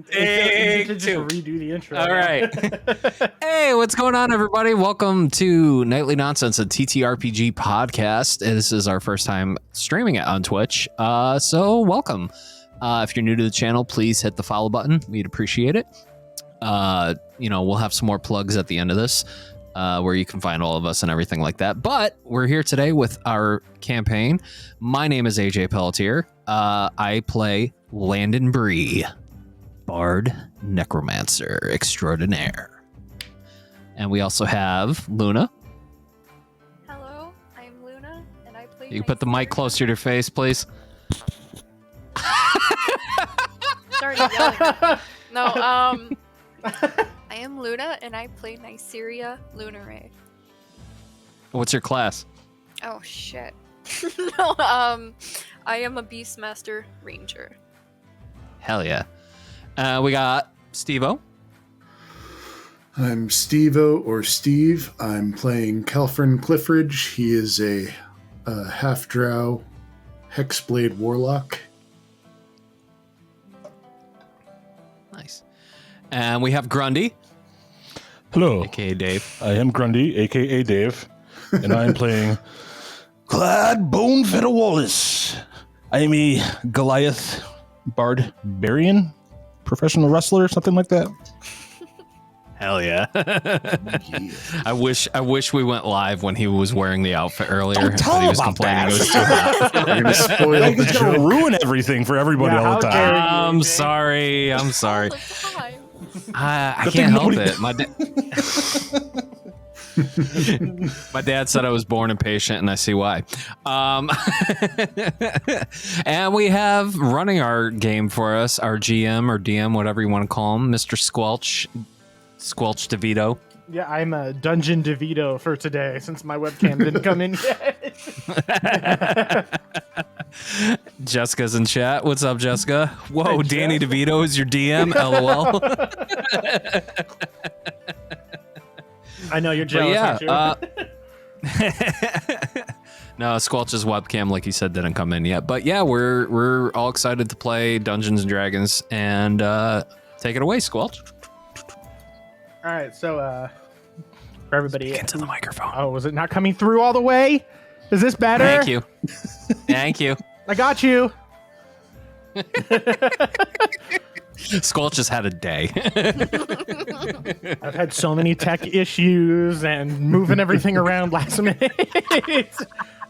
to just redo the intro. All right. Hey, what's going on, everybody? Welcome to Nightly Nonsense, a TTRPG podcast. This is our first time streaming it on Twitch, so welcome. If you're new to the channel, please hit the follow button. We'd appreciate it. We'll have some more plugs at the end of this, where you can find all of us and everything like that. But we're here today with our campaign. My name is AJ Pelletier. I play Landon Brie, Bard Necromancer extraordinaire. And we also have Luna. Hello, I'm Luna, and I play. You can put the mic closer to your face, please. Sorry, yelling. No, I am Luna, and I play Nyseria Lunarae. What's your class? Oh shit. No, I am a Beastmaster Ranger. Hell yeah. We got Stevo. I'm Stevo, or Steve. I'm playing Calphrin Cliffridge. He is a half-drow hexblade warlock. Nice. And we have Grundy. Hello. AKA Dave. I am Grundy, a.k.a. Dave, and I am playing Clyde Bonefed Wallace. I am a Goliath BardBarian, professional wrestler, something like that. Hell yeah. I wish we went live when he was wearing the outfit earlier. Don't tell he was about complaining that. it was too hot. You're going to spoil Like, the it's going to joke. ruin everything for everybody all the time. I'm sorry. I'm sorry. All the time. I Good can't thing help nobody- it. My dad said I was born impatient, and I see why. And we have running our game for us, our GM or DM, whatever you want to call him, Mr. Squelch DeVito. Yeah, I'm a Dungeon DeVito for today since my webcam didn't come in yet. Jessica's in chat. What's up, Jessica? Whoa, Hey, Danny Jess. DeVito is your DM. LOL. I know you're But jealous, yeah, aren't you? no, Squelch's webcam, like he said, didn't come in yet. But yeah, we're all excited to play Dungeons and Dragons, and take it away, Squelch. All right, so for everybody, Into the microphone. oh, was it not coming through all the way? Is this better? Thank you. Thank you. I got you. Squelch has had a day. I've had so many tech issues and moving everything around last minute.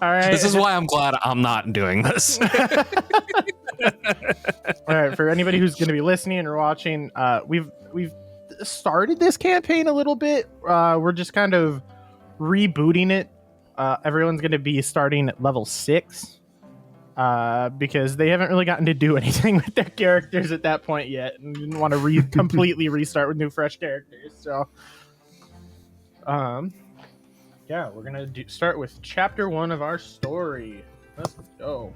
All right. This is why I'm glad I'm not doing this. All right, for anybody who's going to be listening or watching, we've started this campaign a little bit. We're just kind of rebooting it. Everyone's going to be starting at level 6 because they haven't really gotten to do anything with their characters at that point yet, and didn't want to completely restart with new, fresh characters. So, yeah, we're gonna start with chapter 1 of our story. Let's go.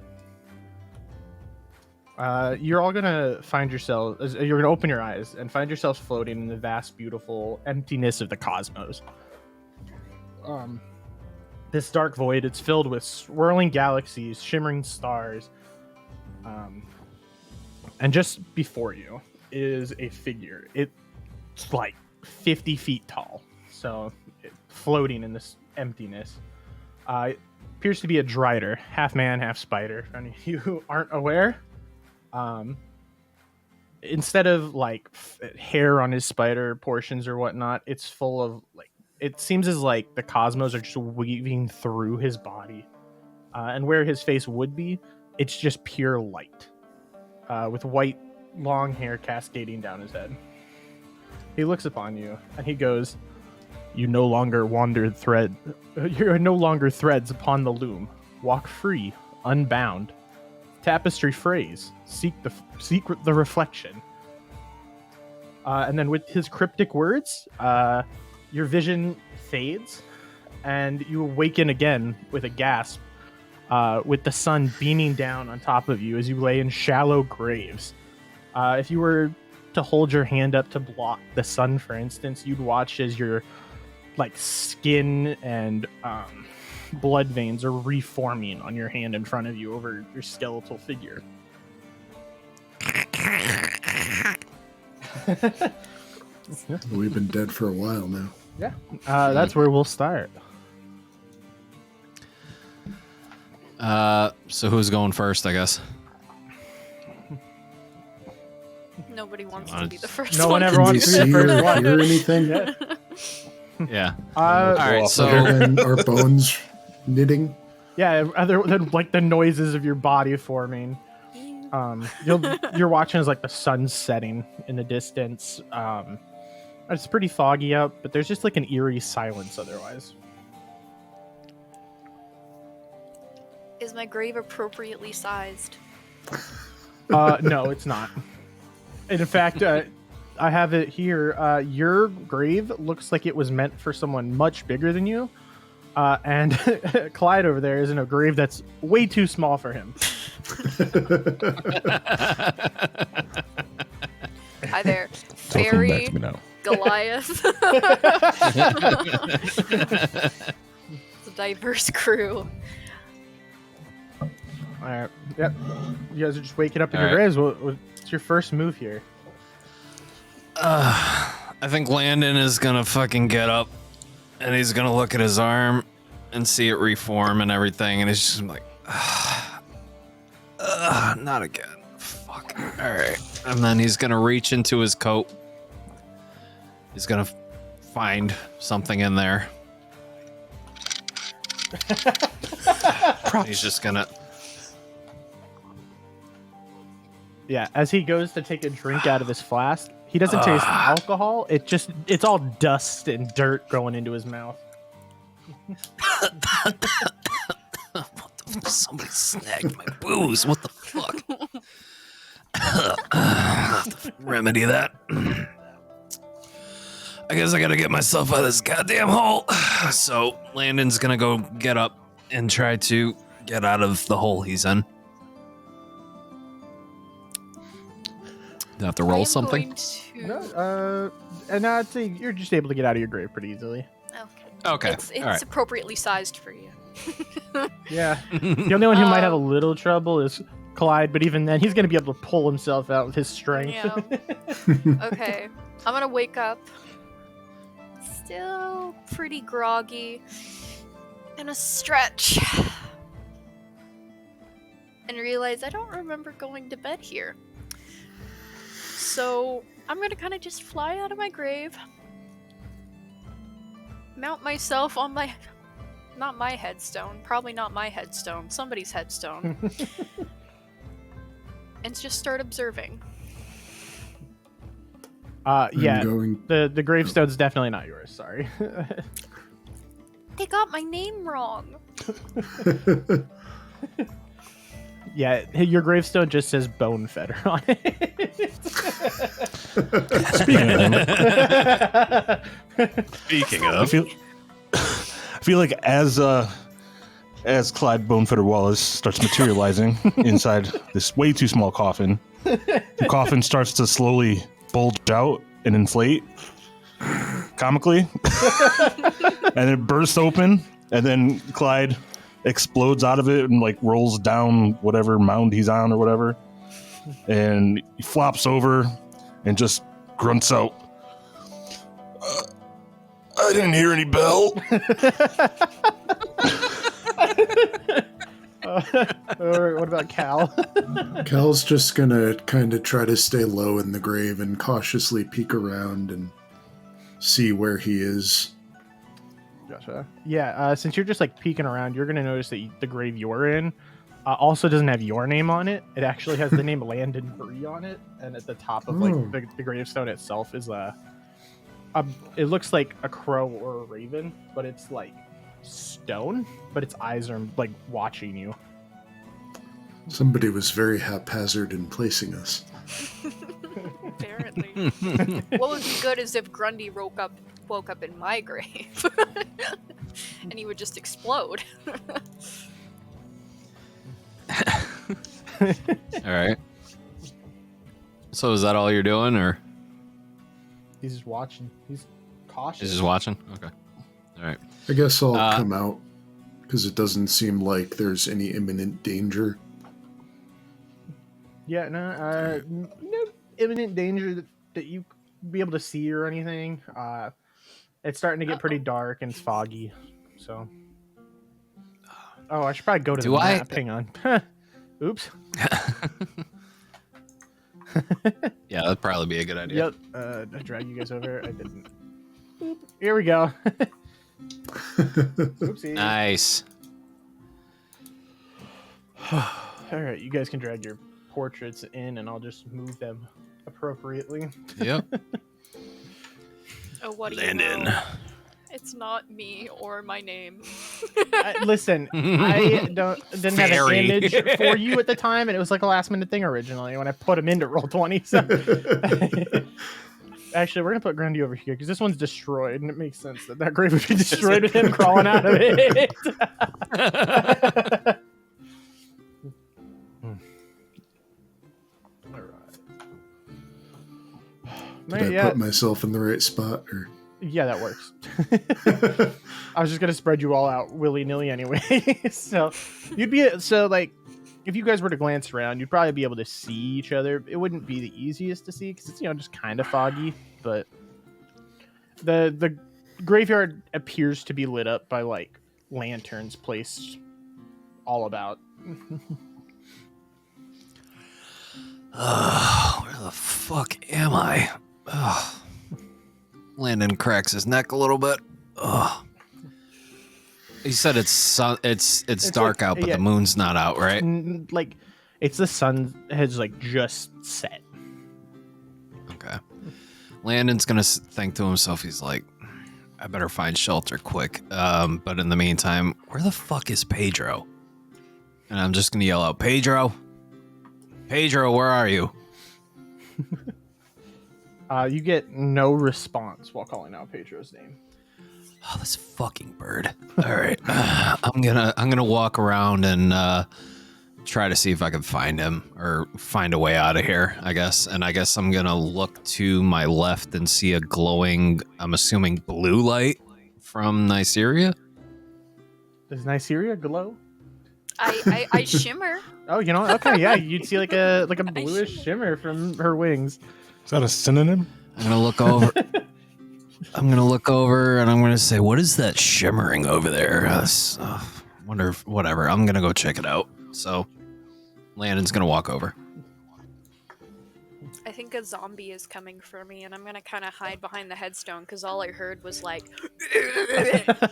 You're all gonna find yourselves. You're gonna open your eyes and find yourselves floating in the vast, beautiful emptiness of the cosmos. This dark void, it's filled with swirling galaxies, shimmering stars, and just before you is a figure. It's like 50 feet tall, so floating in this emptiness. It appears to be a Drider, half man, half spider. For any of you who aren't aware, instead of like hair on his spider portions or whatnot, it's full of like. It seems as like the cosmos are just weaving through his body, and where his face would be, it's just pure light, with white long hair cascading down his head. He looks upon you and he goes, "You no longer You're no longer threads upon the loom. Walk free, unbound. Tapestry phrase. Seek the reflection." And then with his cryptic words, your vision fades, and you awaken again with a gasp, with the sun beaming down on top of you as you lay in shallow graves. If you were to hold your hand up to block the sun, for instance, you'd watch as your like skin and blood veins are reforming on your hand in front of you over your skeletal figure. We've been dead for a while now. Yeah, that's where we'll start. So who's going first, I guess? Nobody wants to be the first No one. one ever Can we wants to be see the first or one. hear anything? Yeah. All right, so- Other than our bones knitting? Yeah, other than like the noises of your body forming. You're watching as like the sun's setting in the distance. It's pretty foggy out, but there's just like an eerie silence otherwise. Is my grave appropriately sized? No, it's not. And in fact, I have it here. Your grave looks like it was meant for someone much bigger than you. And Clyde over there is in a grave that's way too small for him. Hi there, Welcome back fairy to me now. Goliath. It's a diverse crew. All right. Yep. You guys are just waking up in All your right. graves. What's your first move here? I think Landon is gonna fucking get up, and he's gonna look at his arm and see it reform and everything, and he's just like, not again. Fuck. All right. And then he's gonna reach into his coat. He's gonna find something in there. He's just gonna. Yeah, as he goes to take a drink out of his flask, he doesn't taste alcohol. It's all dust and dirt going into his mouth. Somebody snagged my booze. What the fuck? Remedy that. I guess I gotta get myself out of this goddamn hole. So Landon's gonna go get up and try to get out of the hole he's in. Do I have to I roll am something? going to- No, and I'd say you're just able to get out of your grave pretty easily. Okay. Okay. It's All right. appropriately sized for you. Yeah. The only one who might have a little trouble is Clyde, but even then, he's going to be able to pull himself out with his strength. Yeah. Okay. I'm gonna wake up. Still pretty groggy. And a stretch. And realize I don't remember going to bed here. So I'm gonna kind of just fly out of my grave. Mount myself on my... Not my headstone. Probably not my headstone. Somebody's headstone. And just start observing. Yeah, Going... the gravestone's definitely not yours, sorry. They got my name wrong. Yeah, your gravestone just says Bone Fedar on it. Speaking I feel like as Clyde Bonefetter Wallace starts materializing inside this way too small coffin, the coffin starts to slowly bulge out and inflate comically, and it bursts open, and then Clyde explodes out of it and like rolls down whatever mound he's on or whatever, and he flops over and just grunts out, I didn't hear any bell. Or what about Cal? Cal's just gonna kind of try to stay low in the grave and cautiously peek around and see where he is. Gotcha. Yeah, since you're just like peeking around, you're gonna notice that the grave you're in also doesn't have your name on it. It actually has the name Landon Brie on it, and at the top of like the gravestone itself is it looks like a crow or a raven, but it's like stone, but its eyes are like watching you. Somebody was very haphazard in placing us. Apparently. What would be good is if Grundy woke up in my grave. And he would just explode. All right. So is that all you're doing, or He's just watching. He's cautious. is just watching? Okay. All right. I guess I'll come out, because it doesn't seem like there's any imminent danger. Yeah, no imminent danger that you be able to see or anything. It's starting to get pretty dark and it's foggy. So, I should probably go to the map. Hang on. Oops. Yeah, that'd probably be a good idea. Yep. I drag you guys over. I didn't. Boop. Here we go. Oopsie. Nice. All right, you guys can drag your portraits in, and I'll just move them appropriately. Yep. Oh, what do Landon. you know? It's not me or my name. Listen, I didn't have an Very. image for you at the time, and it was like a last minute thing originally when I put him into Roll20. So actually, we're gonna put Grundy over here because this one's destroyed, and it makes sense that grave would be destroyed with him crawling out of it. All right. Did I put myself in the right spot? Or Yeah, that works. I was just gonna spread you all out willy-nilly anyway. So you'd be like, if you guys were to glance around, you'd probably be able to see each other. It wouldn't be the easiest to see because it's just kind of foggy, but the graveyard appears to be lit up by like lanterns placed all about. Where the fuck am I? Landon cracks his neck a little bit. He said it's dark out, but the moon's not out, right? Like, it's the sun has like just set. Okay. Landon's gonna think to himself, he's like, I better find shelter quick. But in the meantime, where the fuck is Pedro? And I'm just gonna yell out, Pedro, where are you? You get no response while calling out Pedro's name. Oh, this fucking bird. All right. I'm gonna walk around and try to see if I can find him or find a way out of here, I guess. And I guess I'm gonna look to my left and see a glowing, I'm assuming blue light from Nyseria. Does Nyseria glow? I shimmer. Oh, okay, yeah, you'd see like a bluish shimmer from her wings. Is that a synonym? I'm gonna look over. I'm gonna look over and I'm gonna say, "What is that shimmering over there?" Wonder if, whatever. I'm gonna go check it out. So, Landon's gonna walk over. I think a zombie is coming for me, and I'm gonna kind of hide behind the headstone because all I heard was like,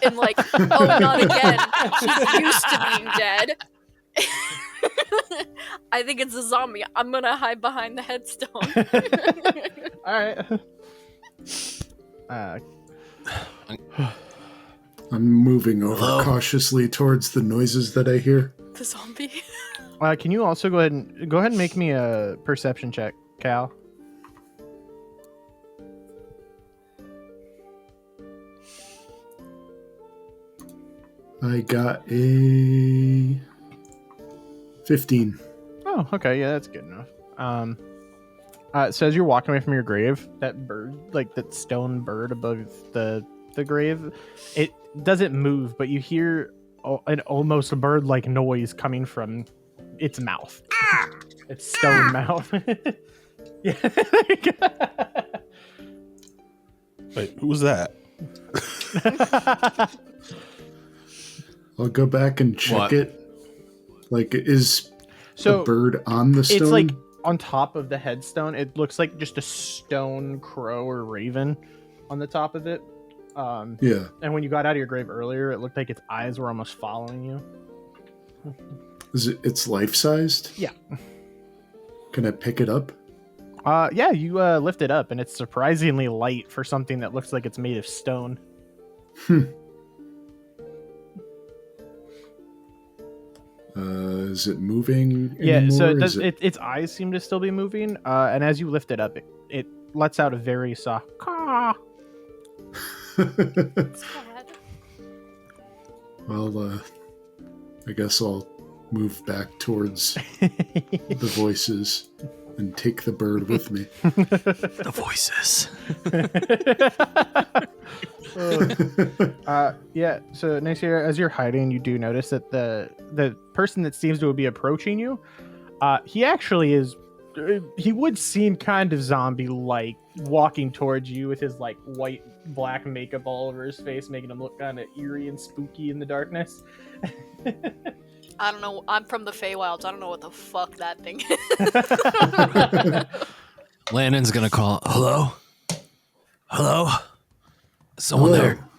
and like, oh, not again. He's used to being dead. I think it's a zombie. I'm gonna hide behind the headstone. All right. I'm moving over Hello? cautiously towards the noises that I hear. The zombie. Can you also go ahead and make me a perception check, Cal? I got a 15. Oh, okay, yeah, that's good enough. So as you're walking away from your grave, that bird, like that stone bird above the grave, it doesn't move, but you hear an almost bird-like noise coming from its mouth. Its stone mouth. Yeah. Wait, who was that? I'll go back and check What? it. Like, is So the bird on the stone? it's like on top of the headstone. It looks like just a stone crow or raven on the top of it. Yeah. And when you got out of your grave earlier, it looked like its eyes were almost following you. Is it's life-sized? Yeah. Can I pick it up? Yeah, you lift it up, and it's surprisingly light for something that looks like it's made of stone. Is it moving Yeah, anymore? so Is its eyes seem to still be moving, and as you lift it up, it lets out a very soft caw. It's sad. Well, I guess I'll move back towards the voices and take the bird with me. The voices. Yeah, so Nyseria, as you're hiding, you do notice that the person that seems to be approaching you, he actually is he would seem kind of zombie-like, walking towards you with his like white black makeup all over his face, making him look kind of eerie and spooky in the darkness. I don't know. I'm from the Feywilds. I don't know what the fuck that thing is. Landon's gonna call. Hello? Hello? Someone Hello. there?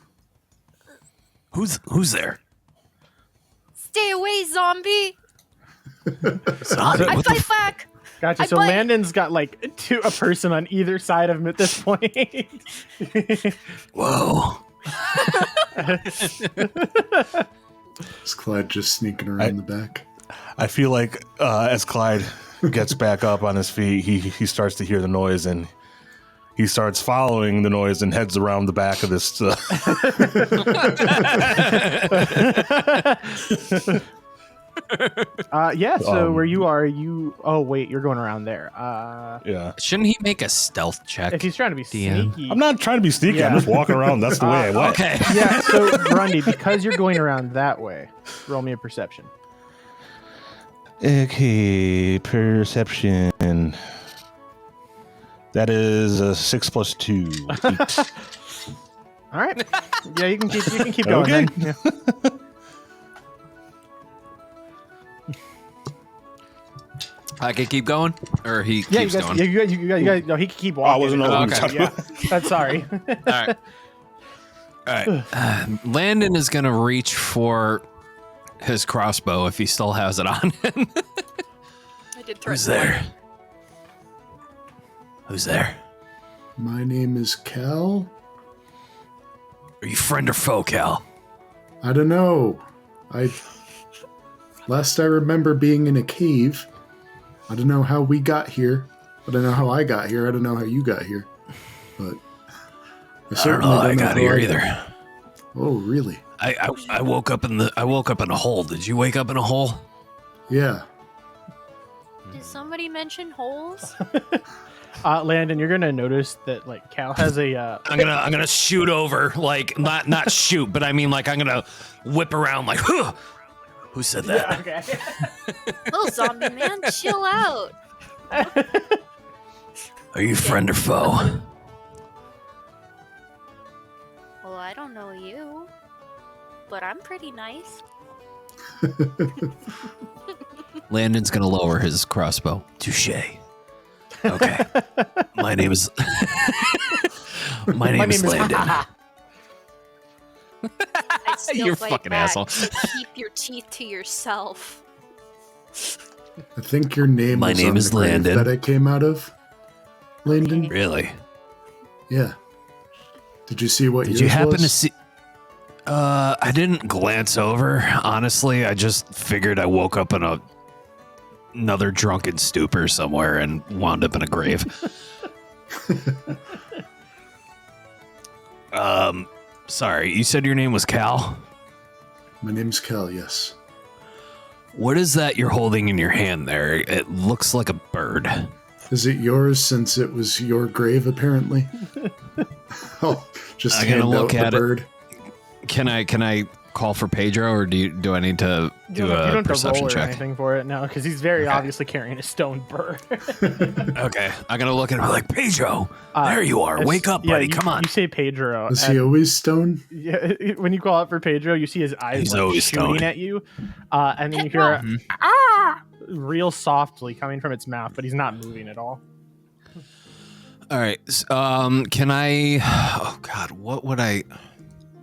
Who's there? Stay away, zombie! Zombie? I What the fight back! Gotcha. I So bite. Landon's got like a person on either side of him at this point. Whoa. Is Clyde just sneaking around the back? I feel like as Clyde gets back up on his feet, he starts to hear the noise and he starts following the noise and heads around the back of this. Yeah. So where you are, Oh wait, you're going around there. Yeah. Shouldn't he make a stealth check? If he's trying to be DM. sneaky. I'm not trying to be sneaky. I'm Yeah. just walking around. That's the way I went. Okay. Yeah. So Grundy, because you're going around that way, roll me a perception. Okay, perception. That is a 6 + 2. 8. All right. Yeah, you can keep going. Okay. Then. Yeah. I can keep going, or he Yeah, keeps going. you guys, no, he can keep walking. I wasn't know what Okay. he was talking Yeah, that's sorry. All right. All right. Landon is gonna reach for his crossbow if he still has it on him. I did Who's threaten there? Who's there? My name is Cal. Are you friend or foe, Cal? I don't know. Last I remember being in a cave. I don't know how we got here. I don't know how I got here. I don't know how you got here. But I don't know how I got how here I either. Oh, really? I woke up in a hole. Did you wake up in a hole? Yeah. Did somebody mention holes? Landon, you're gonna notice that like Cal has a. I'm gonna shoot over, like not shoot, but I mean like I'm gonna whip around like. Huh! Who said that? Okay. Little zombie man, chill out. Are you friend or foe? Well, I don't know you, but I'm pretty nice. Landon's gonna lower his crossbow. Touche. Okay. My name is Landon. I'd still You're fight fucking back. asshole. Keep your teeth to yourself. I think your name My was name on is the grave Landon. that I came out of. Landon? Really? Yeah. Did you see what Did yours you happen was? to see? I didn't glance over. Honestly, I just figured I woke up in another drunken stupor somewhere and wound up in a grave. Sorry, you said your name was Cal? My name's Cal, yes. What is that you're holding in your hand there? It looks like a bird. Is it yours since it was your grave, apparently? Oh, just I'm gonna hand look out at the it. bird. Can I call for Pedro, or do I need to do you don't a have to perception roll or check? anything for it now, because he's very Okay. obviously carrying a stone bird. Okay, I'm gonna look at him like, Pedro, there you are. Wake up, buddy. Come on. You say Pedro. Is he always stone? Yeah, when you call out for Pedro, you see his eyes He's like, always shooting stoned. at you, and then you hear Mhm. real softly coming from its mouth, but he's not moving at all. All right. Can I? Oh God, what would I?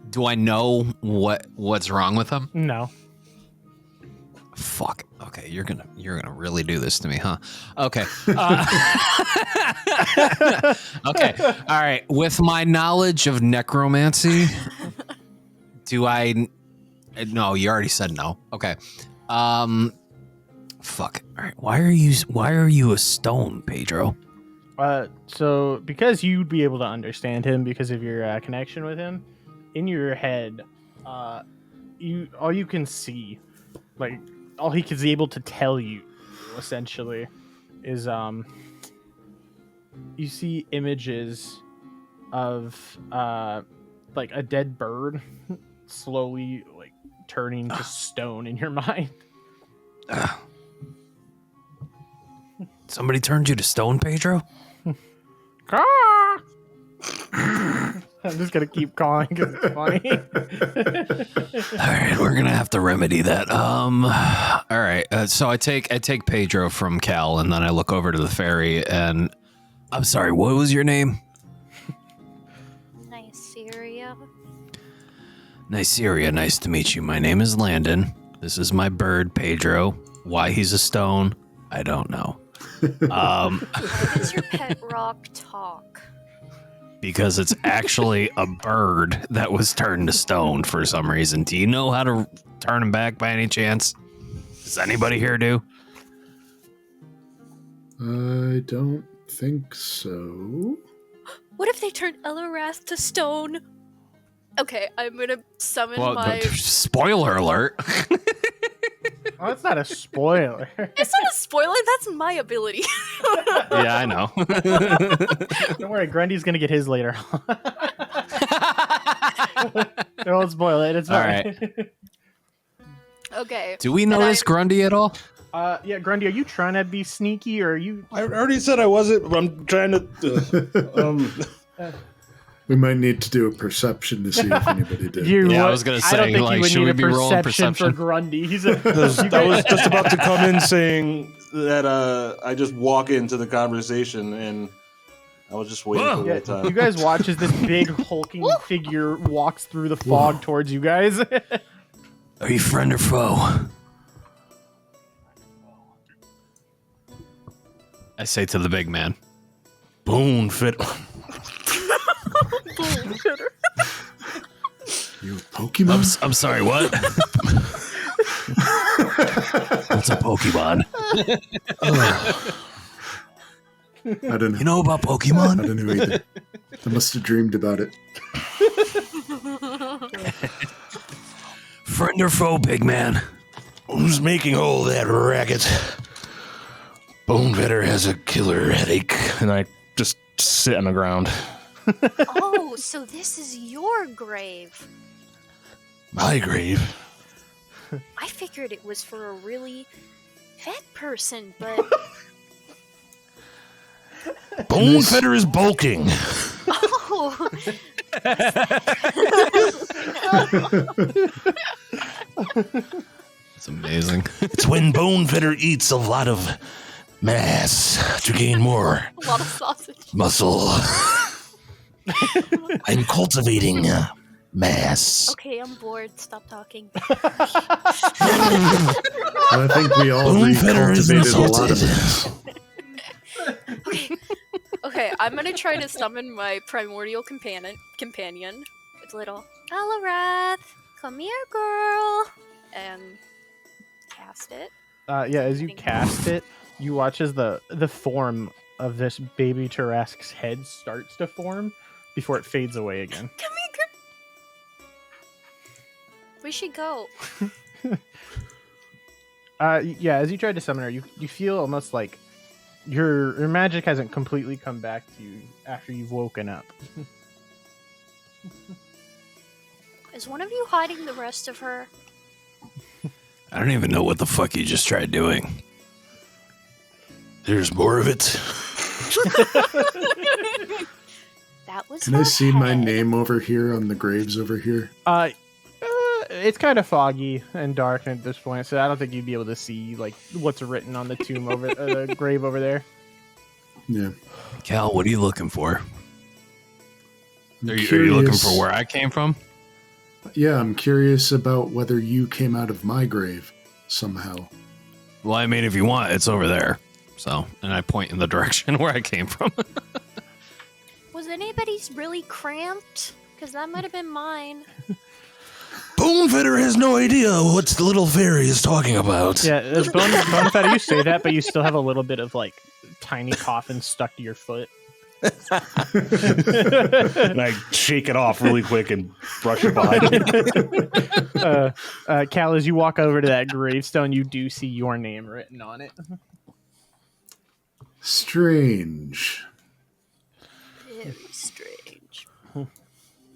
Do I know what's wrong with him? No. Fuck. Okay, you're gonna really do this to me, huh? Okay. Okay. All right. With my knowledge of necromancy, do I? No, you already said no. Okay. Fuck. All right. Why are you a stone, Pedro? So because you'd be able to understand him because of your connection with him, in your head, all you can see, like all he is able to tell you, essentially, is you see images of like a dead bird slowly like turning to stone in your mind. It's Somebody turned you to stone, Pedro? I'm just gonna keep calling because it's funny. All right, we're gonna have to remedy that. All right. So I take Pedro from Cal, and then I look over to the fairy, and I'm sorry. What was your name? Nyseria. Nyseria. Nice to meet you. My name is Landon. This is my bird, Pedro. Why he's a stone, I don't know. Why does your pet rock talk? Because it's actually a bird that was turned to stone for some reason. Do you know how to turn him back by any chance? Does anybody here do? I don't think so. What if they turned Elarath to stone? Okay, I'm gonna summon my... Spoiler alert. Oh, that's not a spoiler. It's not a spoiler, that's my ability. Yeah, I know. Don't worry, Grundy's gonna get his later. Don't spoil it. It's fine. All right. Okay. Do we notice Grundy at all? Yeah, Grundy, are you trying to be sneaky, or are you? I already said I wasn't, but I'm trying to. We might need to do a perception to see if anybody did. Yeah, I was gonna say, I don't think like, you would should need we a be rolling perception for perception? Grundy. He's I was just about to come in saying that I just walk into the conversation, and I was just waiting for the right time. You guys watch as this big hulking figure walks through the fog towards you guys. Are you friend or foe? I say to the big man. Bone fit. You a Pokemon? I'm sorry, what? What's a Pokemon? I don't know. You know about I Pokemon? don't know either. I must have dreamed about it. Friend or foe, big man? Who's making all that racket? Bonefitter has a killer headache. And I just sit on the ground. Oh, so this is your grave. My grave. I figured it was for a really fat person, but... Bonefitter is bulking. Oh! It's amazing. It's when Bonefitter eats a lot of mass to gain more A lot of sausage. muscle. I'm cultivating mass. Okay, I'm bored. Stop talking. I think we all Bonefitter is recultivated a lot of insulted. it. Okay, I'm gonna try to summon my primordial companion. It's little Elarath, come here, girl, and cast it. Yeah, as you cast it, you watch as the form of this baby Tarrasque's head starts to form before it fades away again. Come here, girl. Where'd she go? Yeah, as you try to summon her, you feel almost like your magic hasn't completely come back to you after you've woken up. Is one of you hiding the rest of her? I don't even know what the fuck you just tried doing. There's more of it. That was Can I her see my head. name over here on the graves over here? It's kind of foggy and dark at this point, so I don't think you'd be able to see like what's written on the tomb over the grave over there. Yeah. Cal, what are you looking for? I'm Are you looking curious- for where I came from? Yeah, I'm curious about whether you came out of my grave somehow. Well, I mean, if you want, it's over there. So, and I point in the direction where I came from. Was anybody's really cramped? Because that might have been mine. Bonefitter has no idea what the little fairy is talking about. Yeah, Bonefetter, you say that, but you still have a little bit of like tiny coffin stuck to your foot. And I shake it off really quick and brush it behind me. Cal, as you walk over to that gravestone, you do see your name written on it. Strange. Very strange.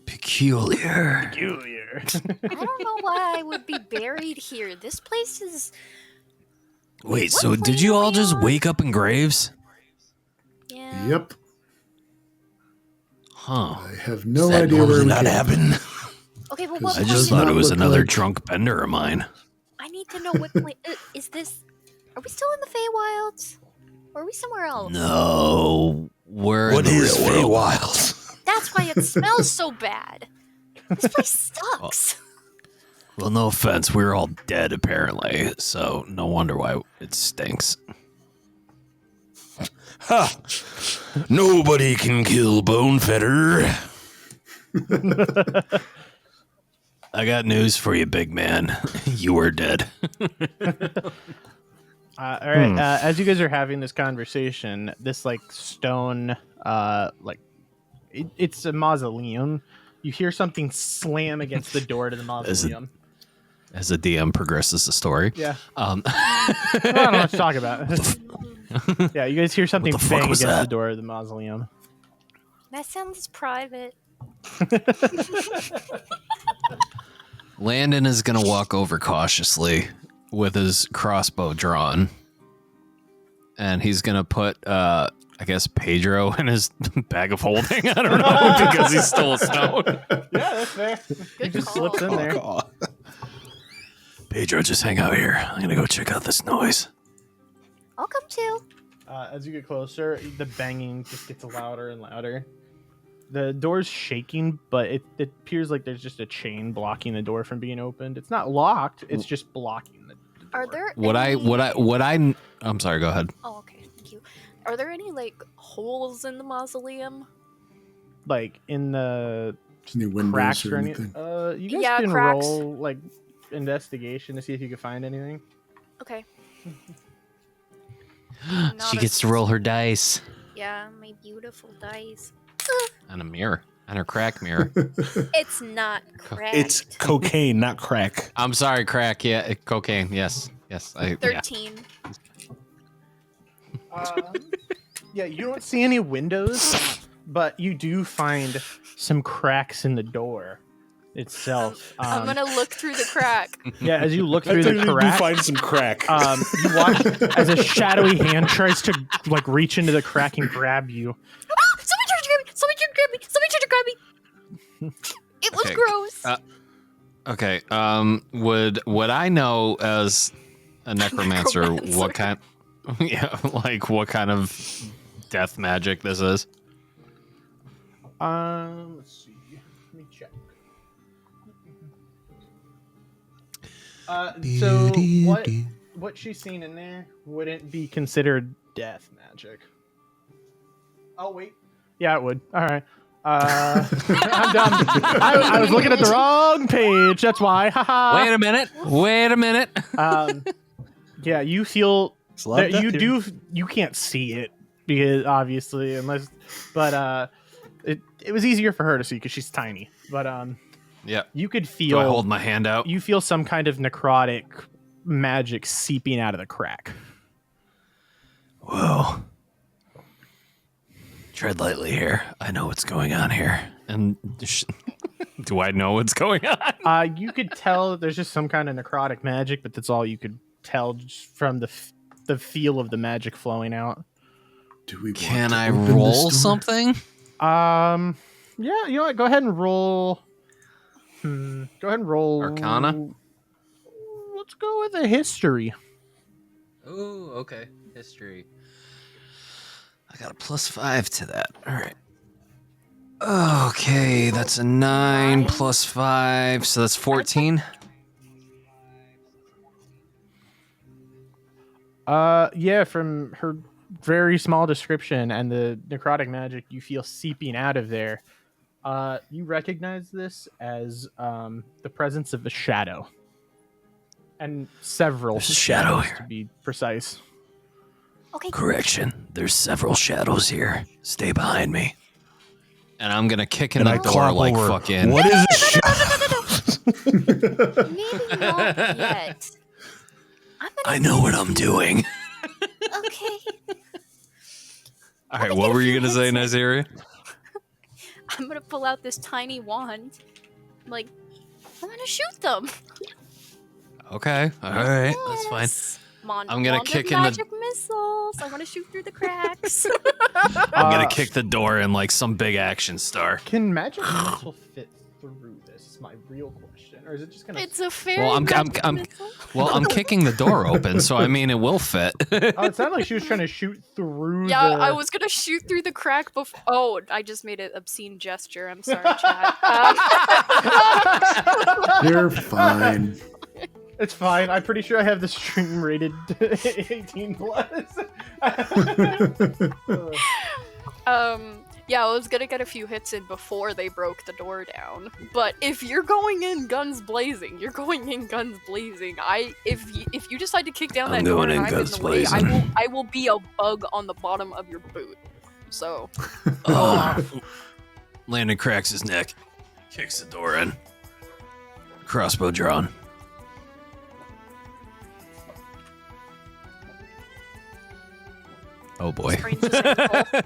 Peculiar. Peculiar. I don't know why I would be buried here. This place is Wait, so did you all just wake up in graves? Yeah. Yep. Huh. I have no idea where we not came happen. Okay, but 'Cause what I plane? just does thought not it was look another like- drunk bender of mine. I need to know what plane. Is this? Are we still in the Feywilds? Or are we somewhere else? No, we're What in the is real world. Feywild? That's why it smells so bad. This place sucks. Well, no offense, we're all dead apparently, so no wonder why it stinks. Ha! Nobody can kill Bonefetter. I got news for you, big man. You were dead. All right. As you guys are having this conversation, this like stone, it's a mausoleum. You hear something slam against the door to the mausoleum. As the DM progresses the story. Yeah. Um, I don't know what to talk about. Yeah, you guys hear something the fuck bang was against that? the door of the mausoleum. That sounds private. Landon is going to walk over cautiously with his crossbow drawn. And he's going to put, I guess, Pedro in his bag of holding. I don't know, because he's still a stone. Yeah, that's fair. He just call. slips in there. Pedro, just hang out here. I'm going to go check out this noise. I'll come too. As you get closer, the banging just gets louder and louder. The door's shaking, but it appears like there's just a chain blocking the door from being opened. It's not locked; it's just blocking the door. Are there? I'm sorry. Go ahead. Oh, okay. Thank you. Are there any like holes in the mausoleum? Like in the Any windows cracks or or anything? anything? You guys Yeah, can cracks. roll like investigation to see if you can find anything. Okay. She gets to roll her dice. Yeah, my beautiful dice. And a mirror. And her crack mirror. It's not cracked. It's cocaine, not crack. I'm sorry, crack. Yeah, cocaine. Yes. Yes. Yeah. 13. Yeah, you don't see any windows, but you do find some cracks in the door itself. I'm gonna look through the crack. Yeah, as you look through the You crack, find some crack. you watch as a shadowy hand tries to like reach into the crack and grab you. Ah! Somebody tried to grab me! Somebody tried to grab me! Somebody tried to grab me! It was Okay, gross. Okay. Would I know as a necromancer, Necromancer. what kind? Yeah, like what kind of death magic this is? Let's see. Let me check. So what she's seen in there wouldn't be considered death magic. Oh wait, yeah, it would. All right. I'm dumb. I was looking at the wrong page. That's why. Haha. Wait a minute. Yeah, you feel It's a lot of that you death do. here. You can't see it because obviously, but it was easier for her to see because she's tiny. But Yeah. you could Do feel. I hold my hand out? You feel some kind of necrotic magic seeping out of the crack. Whoa. Tread lightly here. I know what's going on here. And do I know what's going on? You could tell that there's just some kind of necrotic magic, but that's all you could tell just from the feel of the magic flowing out. Do we want Can to I open this roll door? something? Yeah, you know what? Go ahead and roll. Go ahead and roll Arcana? Let's go with a history. Oh, okay. History. I got a +5 to that. All right. Okay, that's a 9 plus 5, so that's 14. Yeah, from her very small description and the necrotic magic you feel seeping out of there, you recognize this as the presence of a shadow. And several There's a shadow shadows, here. to be precise. Okay. Correction. There's several shadows here. Stay behind me. And I'm gonna kick in And the I door clop like over. fucking. What is this? Maybe not yet. I know what I'm doing. Okay. All right, what were you gonna say, Nyseria? I'm gonna pull out this tiny wand. I'm gonna shoot them. Okay. All right. That's fine. Yes. I'm gonna kick in the magic missiles. I want to shoot through the cracks. I'm gonna kick the door in like some big action star. Can magic missile fit through this? Is my real question, or is it just gonna? It's a fairy Well, magic missile. I'm kicking the door open, so I mean it will fit. Oh, it sounded like she was trying to shoot through. Yeah, the... I was gonna shoot through the crack before. Oh, I just made an obscene gesture. I'm sorry, chat. You're fine. It's fine. I'm pretty sure I have the stream rated 18 plus. Yeah, I was gonna get a few hits in before they broke the door down. But if you're going in guns blazing, you're going in guns blazing. If you decide to kick down that door and I'm in the way, I will be a bug on the bottom of your boot. So. Landon cracks his neck, kicks the door in. Crossbow drawn. Oh boy.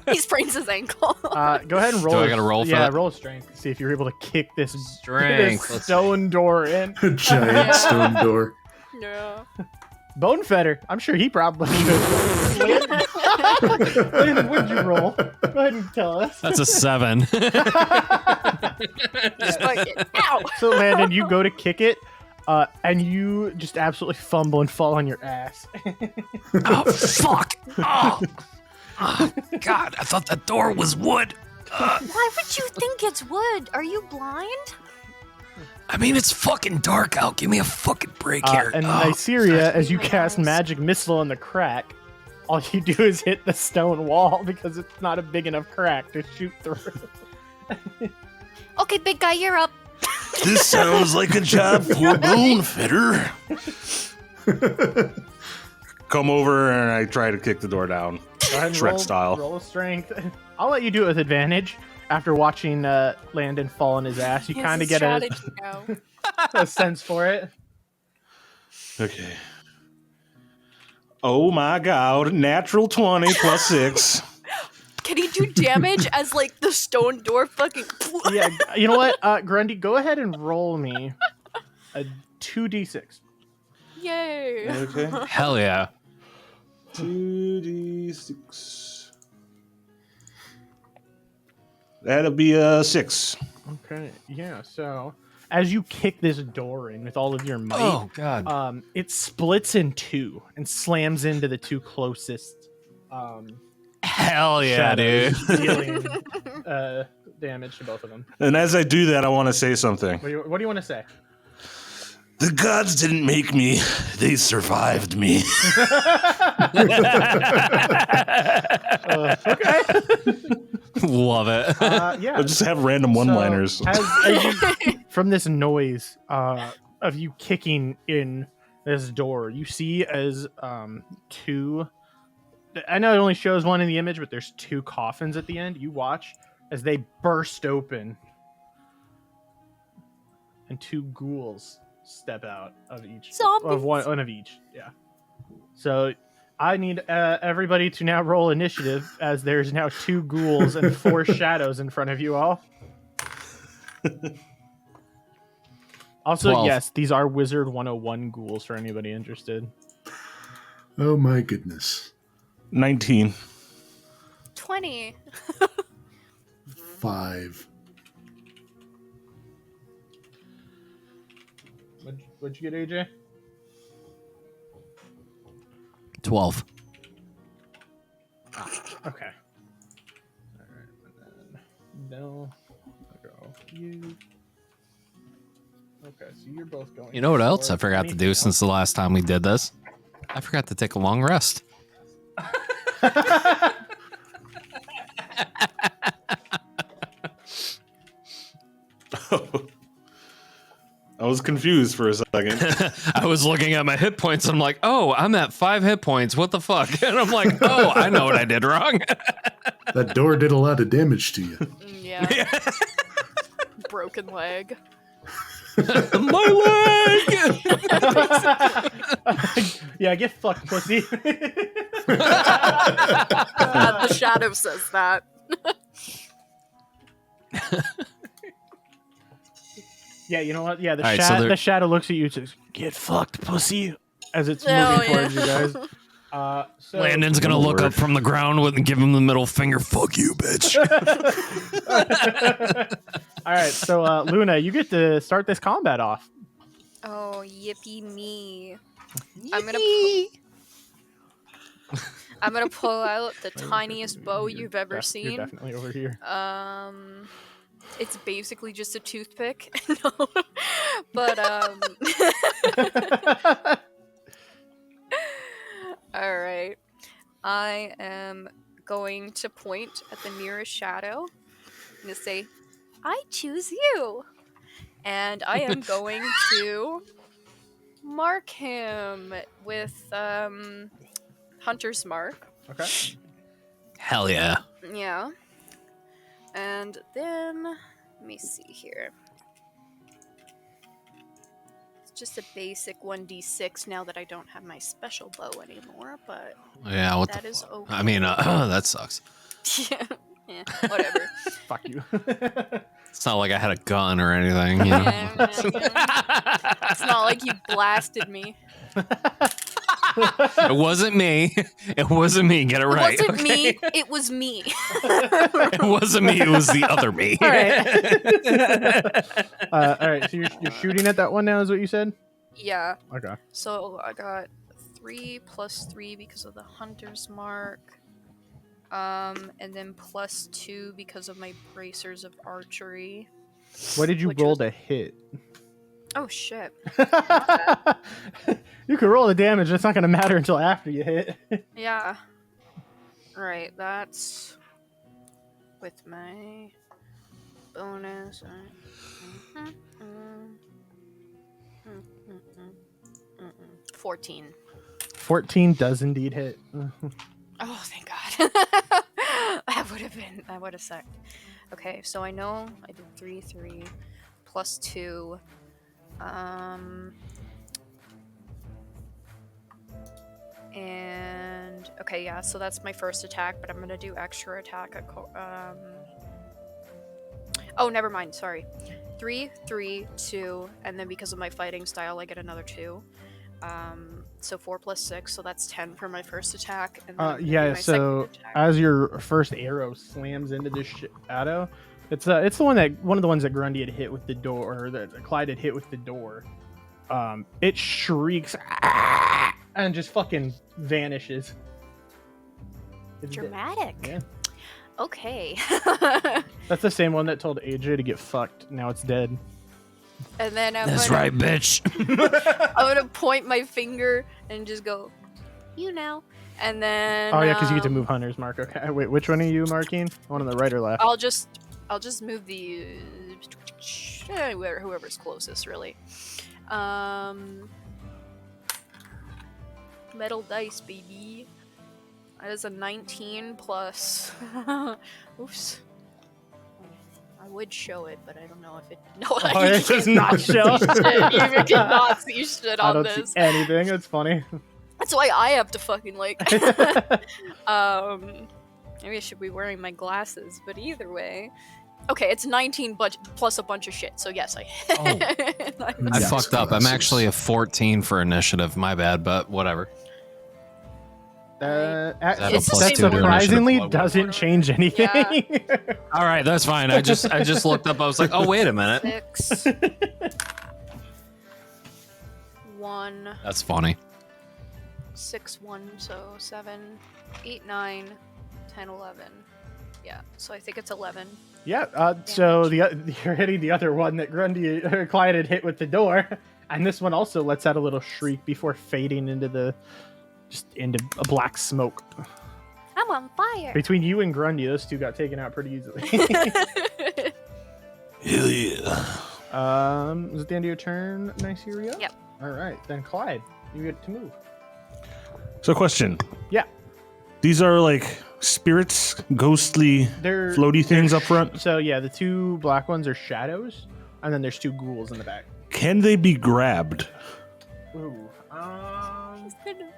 He sprains his ankle. Go ahead and roll. Do I gotta roll for yeah, that? roll strength. See if you're able to kick this Strength. this stone door in. A giant stone door. Yeah. Bone Fedar. I'm sure he probably could. Landon, what'd you roll? Go ahead and tell us. That's a 7. Just fucking, ow! So Landon, you go to kick it, and you just absolutely fumble and fall on your ass. Oh fuck! Oh. God! I thought that door was wood. Why would you think it's wood? Are you blind? I mean, it's fucking dark out. Give me a fucking break here. And Oh. Nyseria, as you My cast eyes. magic missile in the crack, all you do is hit the stone wall because it's not a big enough crack to shoot through. Okay, big guy, you're up. This sounds like a job for Bone Fedar. Come over and I try to kick the door down. Go ahead and Shrek roll, style. Roll a strength. I'll let you do it with advantage. After watching Landon fall on his ass, you He has kind of a get strategy now. a sense for it. Okay. Oh my god, natural 20 plus 6. Can he do damage as like the stone door fucking? Yeah, you know what, Grundy, go ahead and roll me a 2d6. Yay! Okay. Hell yeah! 2d6. That'll be a 6. Okay, yeah. So as you kick this door in with all of your might, Oh god! it splits in two and slams into the two closest Hell yeah, shadows, dude! dealing damage to both of them. And as I do that, I want to say something. What do you want to say? The gods didn't make me, they survived me. Okay. Love it. Yeah. I'll just have random one-liners. So, as you, from this noise of you kicking in this door, you see as two. I know it only shows one in the image, but there's two coffins at the end. You watch as they burst open, and two ghouls step out of each. Zombies. Of one of each. Yeah. So I need everybody to now roll initiative, as there's now two ghouls and four shadows in front of you all. Also, 12. yes, these are Wizard 101 ghouls for anybody interested. Oh my goodness. 19. 20. 5. What'd you get, AJ? 12. Okay. Alright, and then no. I'll go you. Okay, so you're both going. You know what else I for forgot to do anything since the last time we did this? I forgot to take a long rest. else? I was confused for a second. I was looking at my hit points. I'm like, oh, I'm at 5 hit points. What the fuck? And I'm like, oh, I know what I did wrong. That door did a lot of damage to you. Yeah. Broken leg. My leg! Yeah, get fucked, pussy. The shadow says that. Yeah, you know what? Yeah, All right, so the shadow looks at you and says, "Get fucked, pussy." as it's Oh, moving yeah. towards you guys. So Landon's gonna look up from the ground and give him the middle finger. Fuck you, bitch. All right, so Luna, you get to start this combat off. Oh, yippee me. I'm gonna pull out the tiniest bow you've ever You're seen. definitely over here. It's basically just a toothpick. No. But Alright. I am going to point at the nearest shadow. I'm gonna say, I choose you. And I am going to mark him with Hunter's Mark. Okay. Hell yeah. Yeah. And then let me see here. It's just a basic 1d6 now that I don't have my special bow anymore, but Yeah, what that the is fuck? okay. I mean, that sucks. yeah, whatever. Fuck you. It's not like I had a gun or anything. You know? Yeah. It's not like you blasted me. It wasn't me. It wasn't me. Get it right. It wasn't okay? me. It was me. It wasn't me. It was the other me. All right. All right. So you're shooting at that one now, is what you said? Yeah. Okay. So I got 3 plus 3 because of the Hunter's Mark. And then plus 2 because of my bracers of archery. What did you Which roll was- to hit? Oh shit. You can roll the damage. It's not going to matter until after you hit. Yeah. Right, that's with my bonus. 14. 14 does indeed hit. Oh, thank God. That would have sucked. Okay, so I know I did 3 plus 2. And okay, yeah, so that's my first attack, but I'm gonna do extra attack at oh, never mind, sorry. 3, 2, and then because of my fighting style I get another 2. So 4 plus 6, so that's 10 for my first attack. And then I'm gonna do Yeah, my second so attack. as your first arrow slams into this shadow, it's one of the ones that Grundy had hit with the door, or that Clyde had hit with the door. It shrieks and just fucking vanishes. It's dead. Dramatic. Yeah. Okay. That's the same one that told AJ to get fucked. Now it's dead. And then That's right, bitch. I'm gonna point my finger and just go, you know. And then Oh yeah, because you get to move Hunter's Mark. Okay, wait, which one are you marking? One on the right or left? I'll just move the whoever's closest, really. Metal dice, baby. That is a 19 plus. Oops. I would show it, but I don't know if it. No, Oh, it does not show. You cannot see shit I on don't this. see anything. It's funny. That's why I have to fucking like. Maybe I should be wearing my glasses, but either way. Okay, it's 19 plus a bunch of shit, so yes, I. I Yes, fucked up. I'm glasses. actually a 14 for initiative. My bad, but whatever. That It's the same surprisingly order. doesn't change anything. All right, that's fine. I just looked up. I was like, oh, wait a minute. 6. 1. That's funny. 6, 1, so 7, 8, 9, 10, 11. Yeah, so I think it's 11. Yeah, so you're hitting the other one that Grundy or Clyde had hit with the door, and this one also lets out a little shriek before fading into a black smoke. I'm on fire! Between you and Grundy, those two got taken out pretty easily. Hell yeah. Is it the end of your turn, Nyseria? Yep. All right, then Clyde, you get to move. So, question. Yeah. These are like spirits, ghostly, They're floaty things up front. So yeah, the two black ones are shadows, and then there's two ghouls in the back. Can they be grabbed? Ooh. He's gonna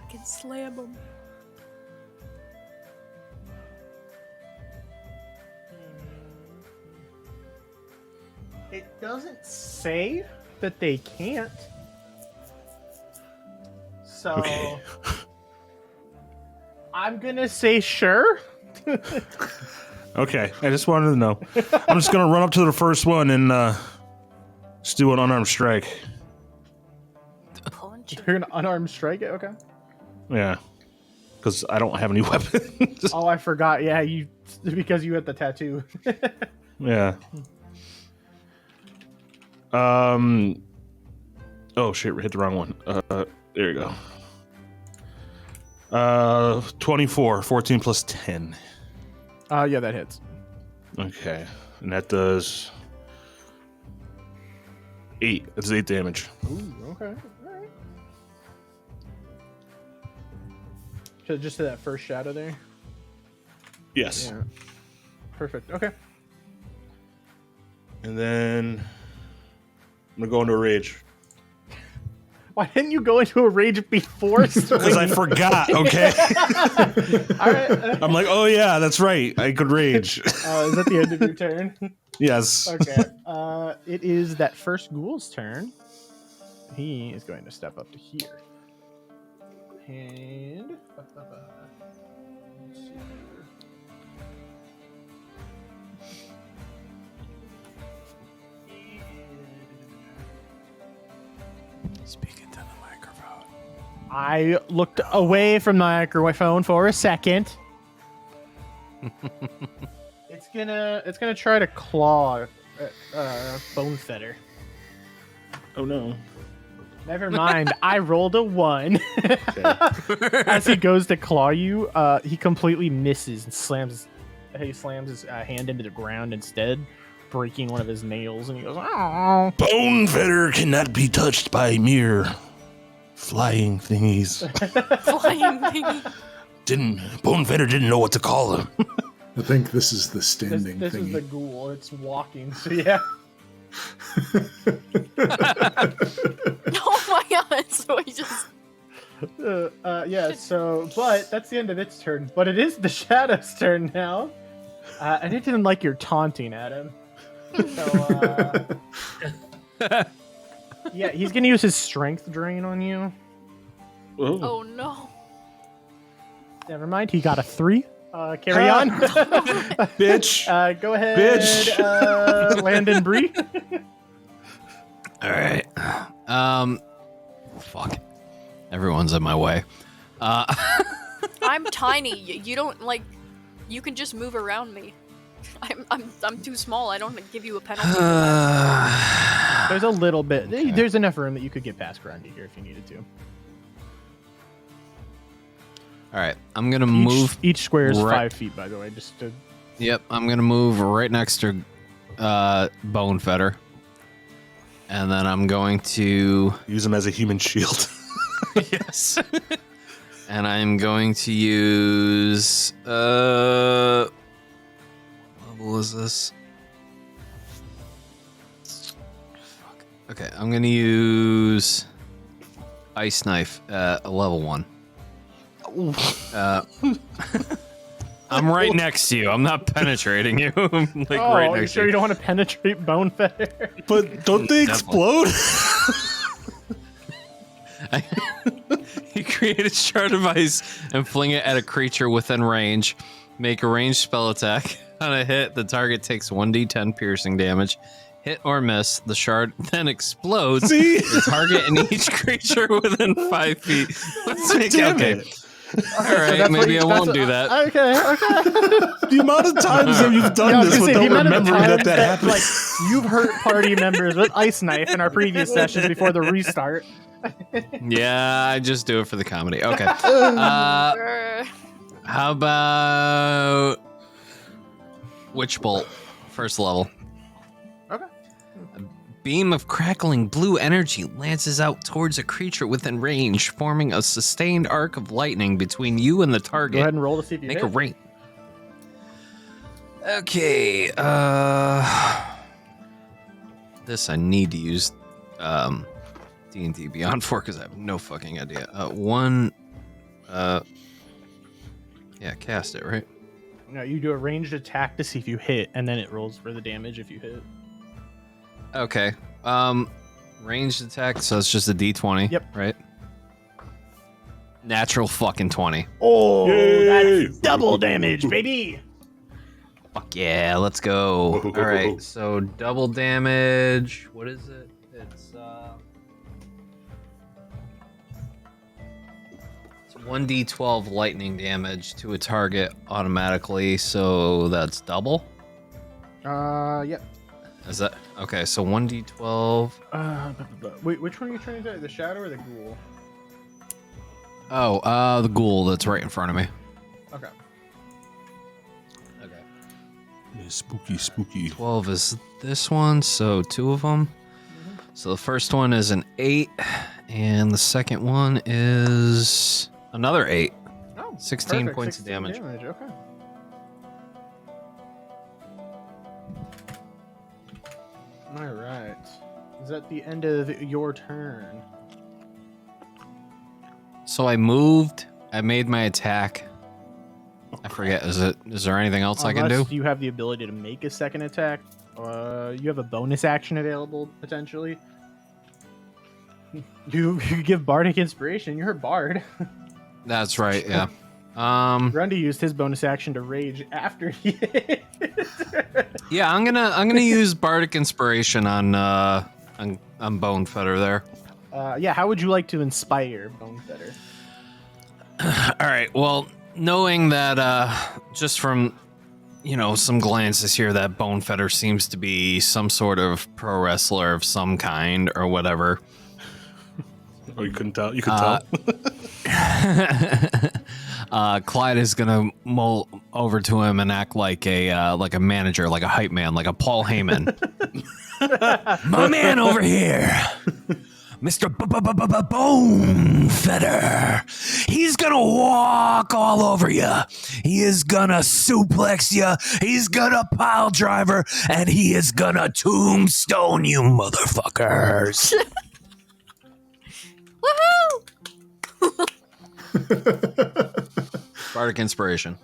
fucking slam him. It doesn't say that they can't. So Okay. I'm gonna say sure. Okay, I just wanted to know. I'm just gonna run up to the first one and just do an unarmed strike. Punch. You're gonna unarmed strike it. Okay. Yeah, because I don't have any weapons. Oh, I forgot. Yeah, because you had the tattoo. Yeah. Oh shit, we hit the wrong one. There you go. 24, 14 plus 10. Yeah, that hits. Okay, and that does 8. That's 8 damage. Ooh, okay. All right. Just to that first shadow there. Yes. Yeah. Perfect. Okay. And then I'm gonna go into a rage. Why didn't you go into a rage before? Because I forgot, okay? All right. I'm like, oh yeah, that's right. I could rage. Is that the end of your turn? Yes. Okay. It is that first ghoul's turn. He is going to step up to here. And let's see here. Speaking to the microphone. I looked away from the microphone for a second. It's gonna try to claw Bone Fedar. Oh no. Never mind. I rolled a 1. Okay. As he goes to claw you, he completely misses and slams his hand into the ground instead, breaking one of his nails, and he goes, "Oh!" Bone Fedar cannot be touched by mere flying thingies. Flying thingy. Bone Fedar didn't know what to call him. I think this is the standing This is thingy. the ghoul. It's walking. So yeah. Oh my god! So he just. Yeah. So, but that's the end of its turn. But it is the Shadow's turn now, and it didn't like your taunting at him. So, yeah, he's gonna use his strength drain on you. Oh no! Never mind. He got a 3. Carry on. Bitch. Go ahead. Bitch. Landon Brie. All right. Fuck. Everyone's in my way. I'm tiny. You don't like. You can just move around me. I'm too small. I don't give you a penalty. For that. There's a little bit. There's enough room that you could get past Grundy here if you needed to. All right. I'm gonna move. Each square is right- 5 feet, by the way. Just to. Yep. I'm gonna move right next to Bone Fedar, and then I'm going to. Use him as a human shield. Yes. And I'm going to use. What level is this? Fuck. Okay, I'm gonna use Ice Knife at a level 1. I'm right next to you. I'm not penetrating you. I'm like right Oh, you next sure to you you. don't want to penetrate Bone Feather? But don't they explode? You create a shard of ice and fling it at a creature within range. Make a ranged spell attack. On a hit, the target takes 1d10 piercing damage. Hit or miss, the shard then explodes. See? The target and each creature within 5 feet. Let's make Damn okay. it. All right, maybe I won't do that. Okay. The amount of times that you've done this without remembering that happened. Like, you've hurt party members with Ice Knife in our previous sessions before the restart. Yeah, I just do it for the comedy. Okay. Uh, How about Witch Bolt, first level? Okay. A beam of crackling blue energy lances out towards a creature within range, forming a sustained arc of lightning between you and the target. Go ahead and roll to see if you Make hit. a ring. Okay. This I need to use D&D Beyond for because I have no fucking idea. Yeah, cast it, right? No, you do a ranged attack to see if you hit, and then it rolls for the damage if you hit. Okay. Ranged attack, so it's just a D20. Yep. Right? Natural fucking 20. Oh, Yay! that's double damage, baby. Fuck yeah, let's go. All right, so double damage. What is it? It's 1d12 lightning damage to a target automatically, so that's double? Yep. Is that okay? So 1d12. Wait, which one are you trying to do? The shadow or the ghoul? Oh, the ghoul that's right in front of me. Okay. Okay. Yeah, spooky. 12 is this one, so 2 of them. So the first one is an 8, and the second one is another 8. Oh, 16 perfect. points 16 of damage. Okay. All right. Is that the end of your turn? So I moved. I made my attack. I forget. Is there anything else I can do? Unless you have the ability to make a second attack. You have a bonus action available potentially. You give bardic inspiration. You're a bard. That's right. Yeah. Grundy used his bonus action to rage after he. Yeah. I'm gonna use bardic inspiration on Bone Fedar there. Yeah. How would you like to inspire Bone Fedar? All right. Well, knowing that just from some glances here that Bone Fedar seems to be some sort of pro wrestler of some kind or whatever. Oh, you couldn't tell? You could tell? Clyde is gonna mull over to him and act like a manager, like a hype man, like a Paul Heyman. My man over here, Mr. Bone Fedar. He's gonna walk all over you. He is gonna suplex you. He's gonna pile driver, and he is gonna tombstone you, motherfuckers. Bardic inspiration.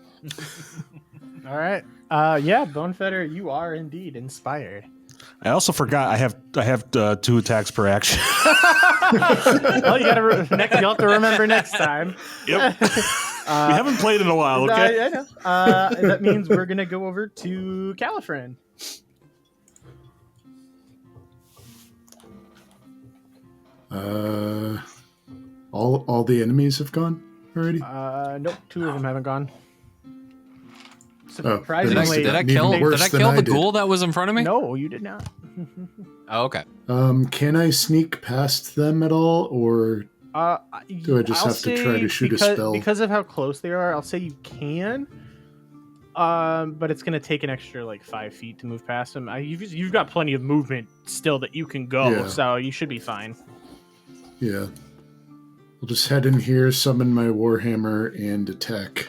All right. Yeah, Bone Fedar, you are indeed inspired. I also forgot I have 2 attacks per action. Well, you'll have to remember next time. Yep. We haven't played in a while, okay? I know. That means we're gonna go over to Calphrin. All the enemies have gone already? Nope, 2 of them haven't gone. Oh, Surprisingly, Did I kill the ghoul that was in front of me? No, you did not. Oh, okay. Can I sneak past them at all, or do I just I'll have to try to shoot because, a spell? Because of how close they are, I'll say you can. But it's gonna take an extra 5 feet to move past them. You've got plenty of movement still that you can go, Yeah. so you should be fine. Yeah. I'll just head in here, summon my Warhammer, and attack.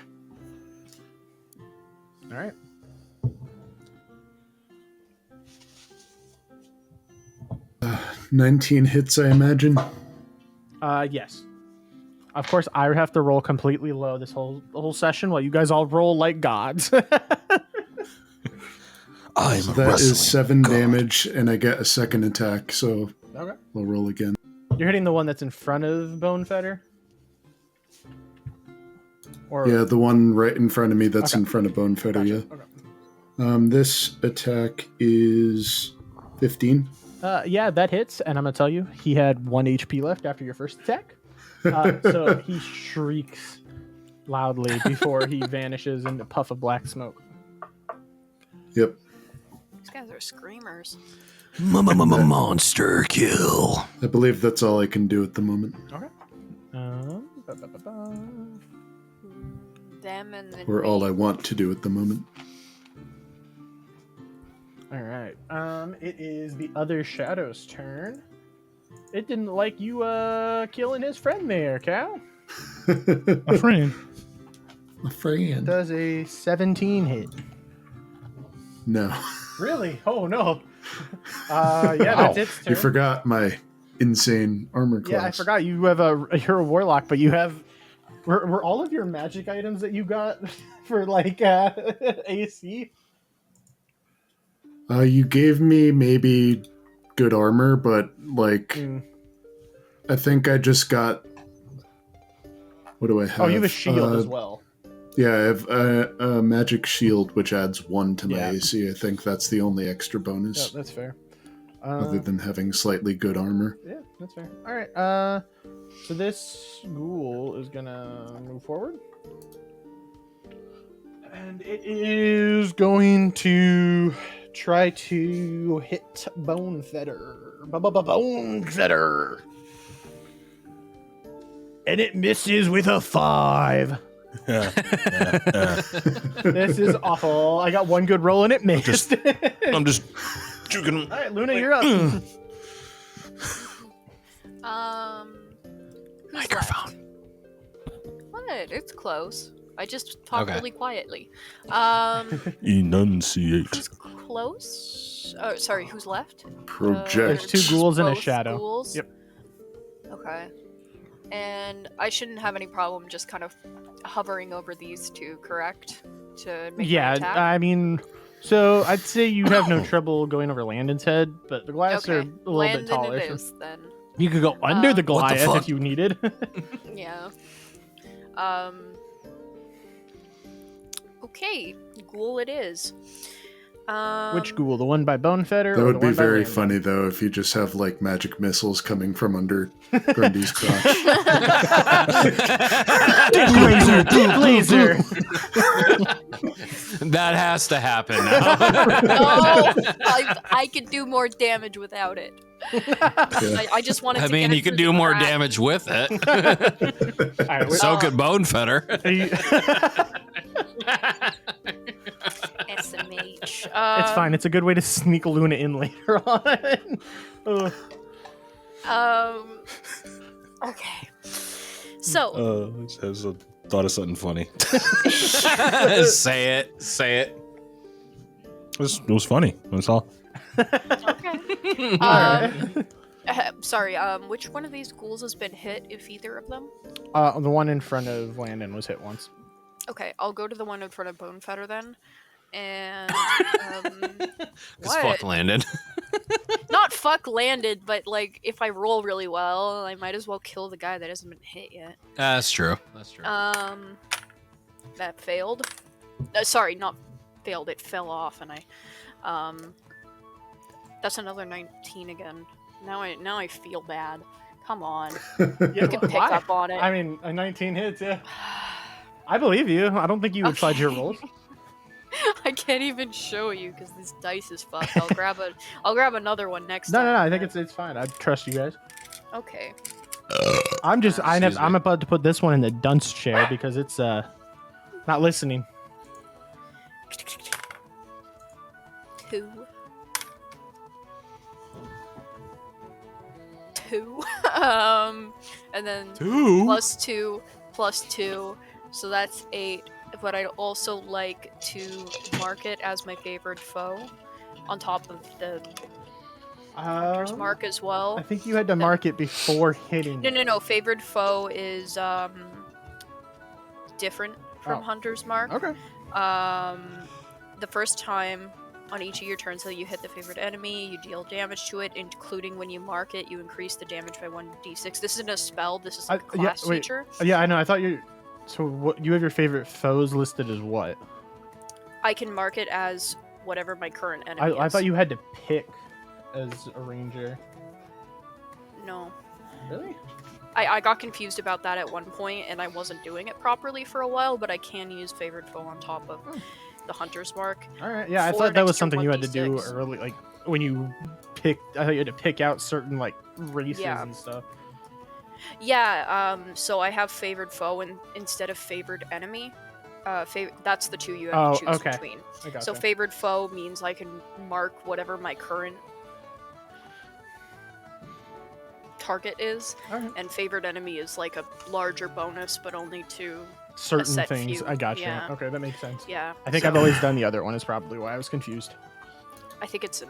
All right. Uh, 19 hits, I imagine. Yes. Of course, I have to roll completely low the whole session while you guys all roll like gods. That is 7 damage, and I get a second attack, so Okay. I'll roll again. You're hitting the one that's in front of Bone Fedar? Or Yeah, the one right in front of me that's Okay. in front of Bone Fedar, Gotcha. yeah. Okay. This attack is 15. Yeah, that hits, and I'm gonna tell you, he had 1 HP left after your first attack. So he shrieks loudly before he vanishes in a puff of black smoke. Yep. These guys are screamers. Monster kill. I believe that's all I can do at the moment. Okay. Them and then Or all I want to do at the moment. All right. It is the other Shadow's turn. It didn't like you killing his friend there, Cal. A friend. A friend. Does a 17 hit? No. Really? Oh no. Yeah, Wow. that's its turn. You forgot my insane armor class. Yeah, I forgot you have you're a warlock, but you have were all of your magic items that you got for AC? You gave me maybe good armor, but I think I just got What do I have? Oh, you have a shield as well. Yeah, I have a magic shield, which adds 1 to my Yeah. AC. I think that's the only extra bonus, Yeah, that's fair. other than having slightly good armor. Yeah, that's fair. All right. So this ghoul is gonna move forward, and it is going to try to hit Bone Fedar. Bone Fedar, and it misses with a 5. This is awful. I got one good roll and it missed. I'm just juking him. All right, Luna, you're up. Who's Microphone. left? What? It's close. I just talk Okay. really quietly. Enunciate. Who's close? Oh, sorry. Who's left? Project. There's 2 ghouls and a Both shadow. ghouls? Yep. Okay. And I shouldn't have any problem just kind of hovering over these 2, correct? To make my Yeah, attack? I mean, so I'd say you have no trouble going over Landon's head, but the Goliaths are a little Landon bit taller. it so is, then. you could go under the What the Goliath fuck? if you needed. Yeah. Okay, ghoul it is. Which ghoul? The one by Bone Fedar? That or would the be one by very Landon? funny, though, if you just have, like, magic missiles coming from under Grundy's crotch. Laser! Laser! That has to happen now. No, I could do more damage without it. Yeah. I just wanted I to mean, get you it could through do the more crack. damage with it. All right, So could Bone Fedar. SMH. it's fine. It's a good way to sneak Luna in later on. Ugh. Okay. So, I just thought of something funny. Say it. Say it. It was funny. That's all. okay. All right. Sorry, which one of these ghouls has been hit, if either of them? The one in front of Landon was hit once. Okay, I'll go to the one in front of Bone Fedar then. And, Because fuck Landon. Not fuck Landon, but, like, if I roll really well, I might as well kill the guy that hasn't been hit yet. That's true. That's true. That failed. Sorry, not failed, it fell off, and that's another 19 again. Now I feel bad. Come on. You can pick up on it. I mean, a 19 hits, yeah. I believe you. I don't think you would fudge your rolls. I can't even show you because this dice is fucked. I'll grab another one next No, time. I think it's fine. I trust you guys. Okay. I'm about to put this one in the dunce chair because it's not listening. 2. 2. And then 2? plus 2, so that's 8. But I'd also like to mark it as my favorite foe on top of the hunter's mark as well. I think you had to mark it before hitting. No. Favored foe is different from Oh. hunter's mark. Okay. The first time on each of your turns that you hit the favorite enemy, you deal damage to it, including when you mark it, you increase the damage by 1d6. This isn't a spell, this is like a class feature. Yeah, I know. I thought you. So what? You have your favorite foes listed as what? I can mark it as whatever my current enemy is. I thought you had to pick as a ranger. No. Really? I got confused about that at one point, and I wasn't doing it properly for a while, but I can use favored foe on top of the hunter's mark. All right. Yeah, I For thought an that was extra something you had to do 1d6. early, like when you pick. I thought you had to pick out certain like races Yeah. and stuff. Yeah, so I have favored foe instead of favored enemy. That's the 2 you have to choose okay. between. I got So favored foe means I can mark whatever my current target is, Alright. and favored enemy is like a larger bonus, but only to Certain set things. few, I got you. yeah. Okay, that makes sense. yeah. I think so I've always done the other one. Is probably why I was confused. I think it's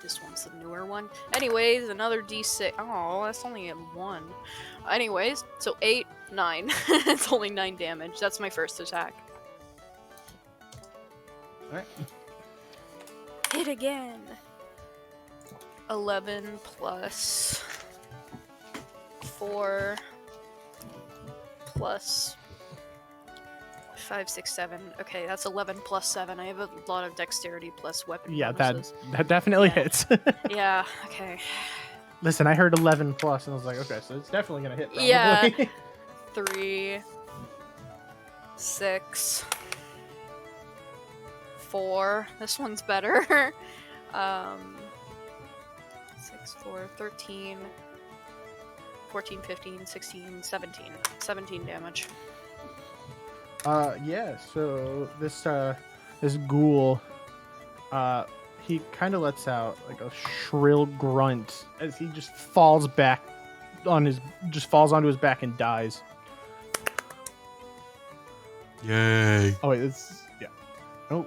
this one's the newer one. Anyways, another d6. Oh, that's only a 1. Anyways, so 8, 9. It's only 9 damage. That's my first attack. Alright. Hit again. 11 plus 4 plus 5, 6, 7. Okay, that's 11 plus 7. I have a lot of dexterity plus weapon Yeah, bonuses. that definitely Yeah. hits. Yeah, okay. Listen, I heard 11 plus, and I was like, okay, so it's definitely gonna hit. Probably. Yeah. 3, 6, 4. This one's better. 6, 4, 13, 14, 15, 16, 17. 17 damage. Yeah. So this ghoul, he kind of lets out like a shrill grunt as he just falls onto his back and dies. Yay. Oh wait, yeah. Oh,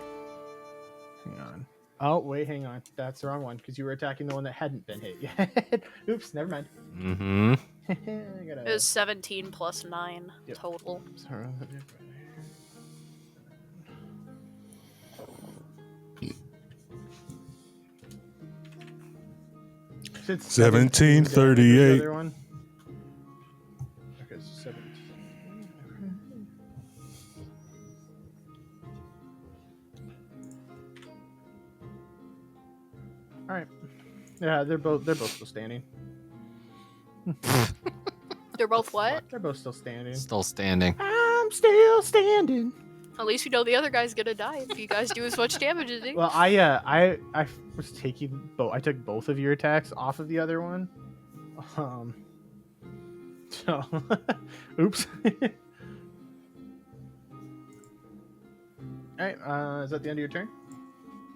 hang on. Oh wait, hang on. That's the wrong one because you were attacking the one that hadn't been hit yet. Oops, never mind. Mm-hmm. It was 17 plus 9 total. Sorry. It's 1738. The other one? Okay, so 17. All right. Yeah, they're both still standing. They're both what? They're both still standing. Still standing. I'm still standing. At least you know the other guy's gonna die if you guys do as much damage as he. Well, I was taking I took both of your attacks off of the other one. So oops. All right, is that the end of your turn?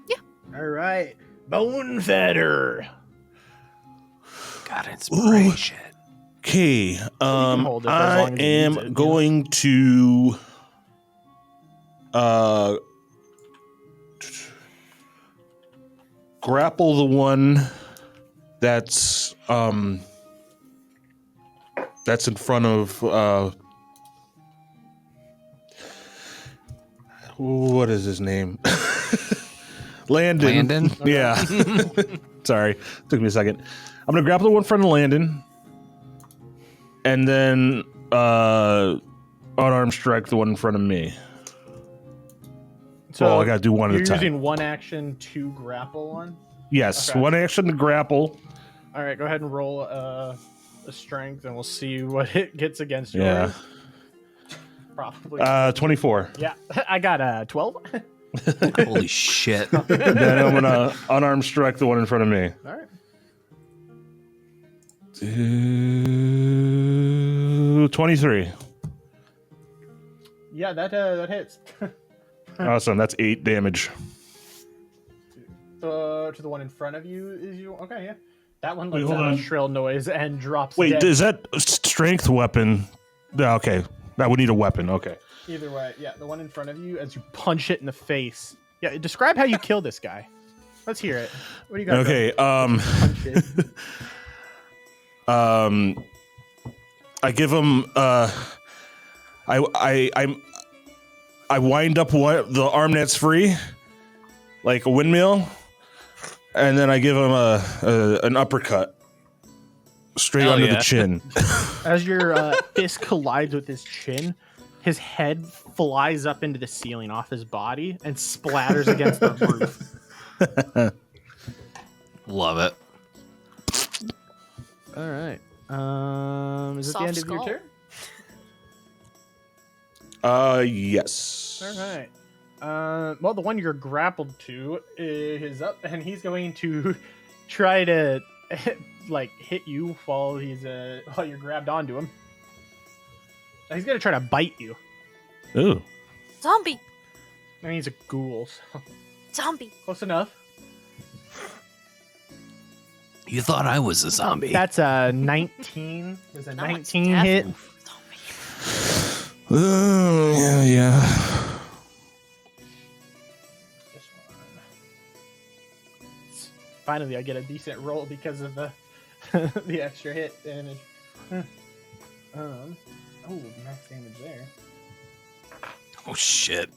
Yeah. All right. Bone Fedar. Got inspiration. Okay. hold it for as long I as you am need to, going to grapple the one that's in front of what is his name? Landon. Landon? Yeah. Sorry. Took me a second. I'm going to grapple the one in front of Landon. And then unarmed strike the one in front of me. So I got to do one at you're a time. using one action to grapple one. Yes, Okay. one action to grapple. All right, go ahead and roll a strength, and we'll see what it gets against Yeah. yours. Probably. 24. Yeah, I got 12. Holy shit. Then I'm going to unarmed strike the one in front of me. All right. 23. Yeah, that hits. Awesome. That's 8 damage. To the one in front of you is you. Okay, yeah. That one Wait, lets hold out a on. shrill noise and drops. Wait, dead. is that a strength weapon? Yeah, okay. That would need a weapon. Okay. Either way, yeah, the one in front of you as you punch it in the face. Yeah, describe how you kill this guy. Let's hear it. What do you got? Okay. Punch it. I give him. I wind up the arm that's free, like a windmill, and then I give him an uppercut straight Hell under yeah. the chin. As your fist collides with his chin, his head flies up into the ceiling off his body and splatters against the roof. Love it. All right. Is it the Soft end of your skull. turn? Yes. All right. Well, the one you're grappled to is up, and he's going to try to like hit you while you're grabbed onto him. He's gonna try to bite you. Ooh. Zombie! I mean, he's a ghoul, so Zombie! close enough. You thought I was a zombie. That's a 19. Is a No, it's 19 hit? Zombie. Yeah. This one. Finally, I get a decent roll because of the the extra hit damage. Oh, max damage there. Oh shit.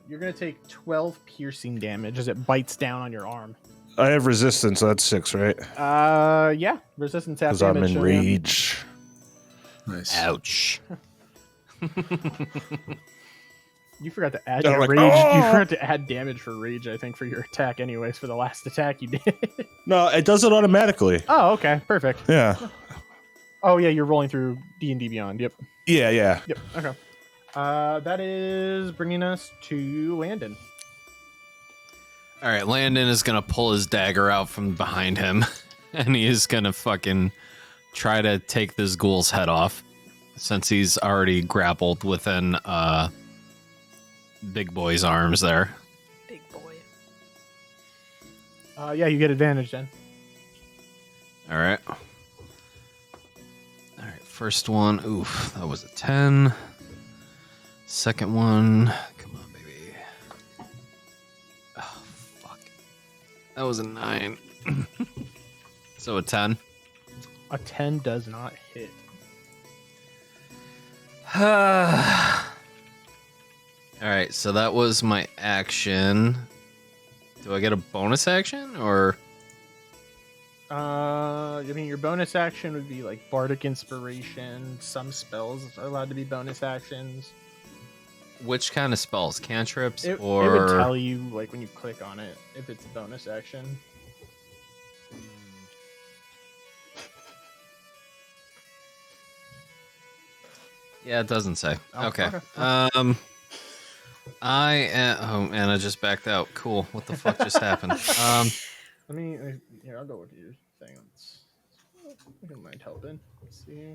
You're gonna take 12 piercing damage as it bites down on your arm. I have resistance, so that's 6, right? Yeah, resistance half Because I'm damage. in so yeah. rage. Nice. Ouch. You forgot to add They're your like, rage. "Oh!" You forgot to add damage for rage, I think, for your attack anyways, for the last attack you did. No, it does it automatically. Oh, okay. Perfect. Yeah. Oh, yeah, you're rolling through D&D Beyond. Yep. Yeah, yeah. Yep. Okay. That is bringing us to Landon. All right, Landon is going to pull his dagger out from behind him, and he is going to fucking try to take this ghoul's head off, since he's already grappled within Big Boy's arms there. Big boy. Yeah, you get advantage then. All right. All right, first one. Oof, that was a 10. Second one. Come on, baby. Oh, fuck. That was a 9. So a 10. A 10 does not hit. All right, so that was my action. Do I get a bonus action or? I mean, your bonus action would be like Bardic Inspiration. Some spells are allowed to be bonus actions. Which kind of spells? Cantrips It or? would tell you, like, when you click on it, if it's a bonus action. Yeah, it doesn't say. Oh, Okay. okay. I am. Oh man, I just backed out. Cool. What the fuck just happened? Let me. Here, I'll go with your thing. I don't mind helping. Let's see.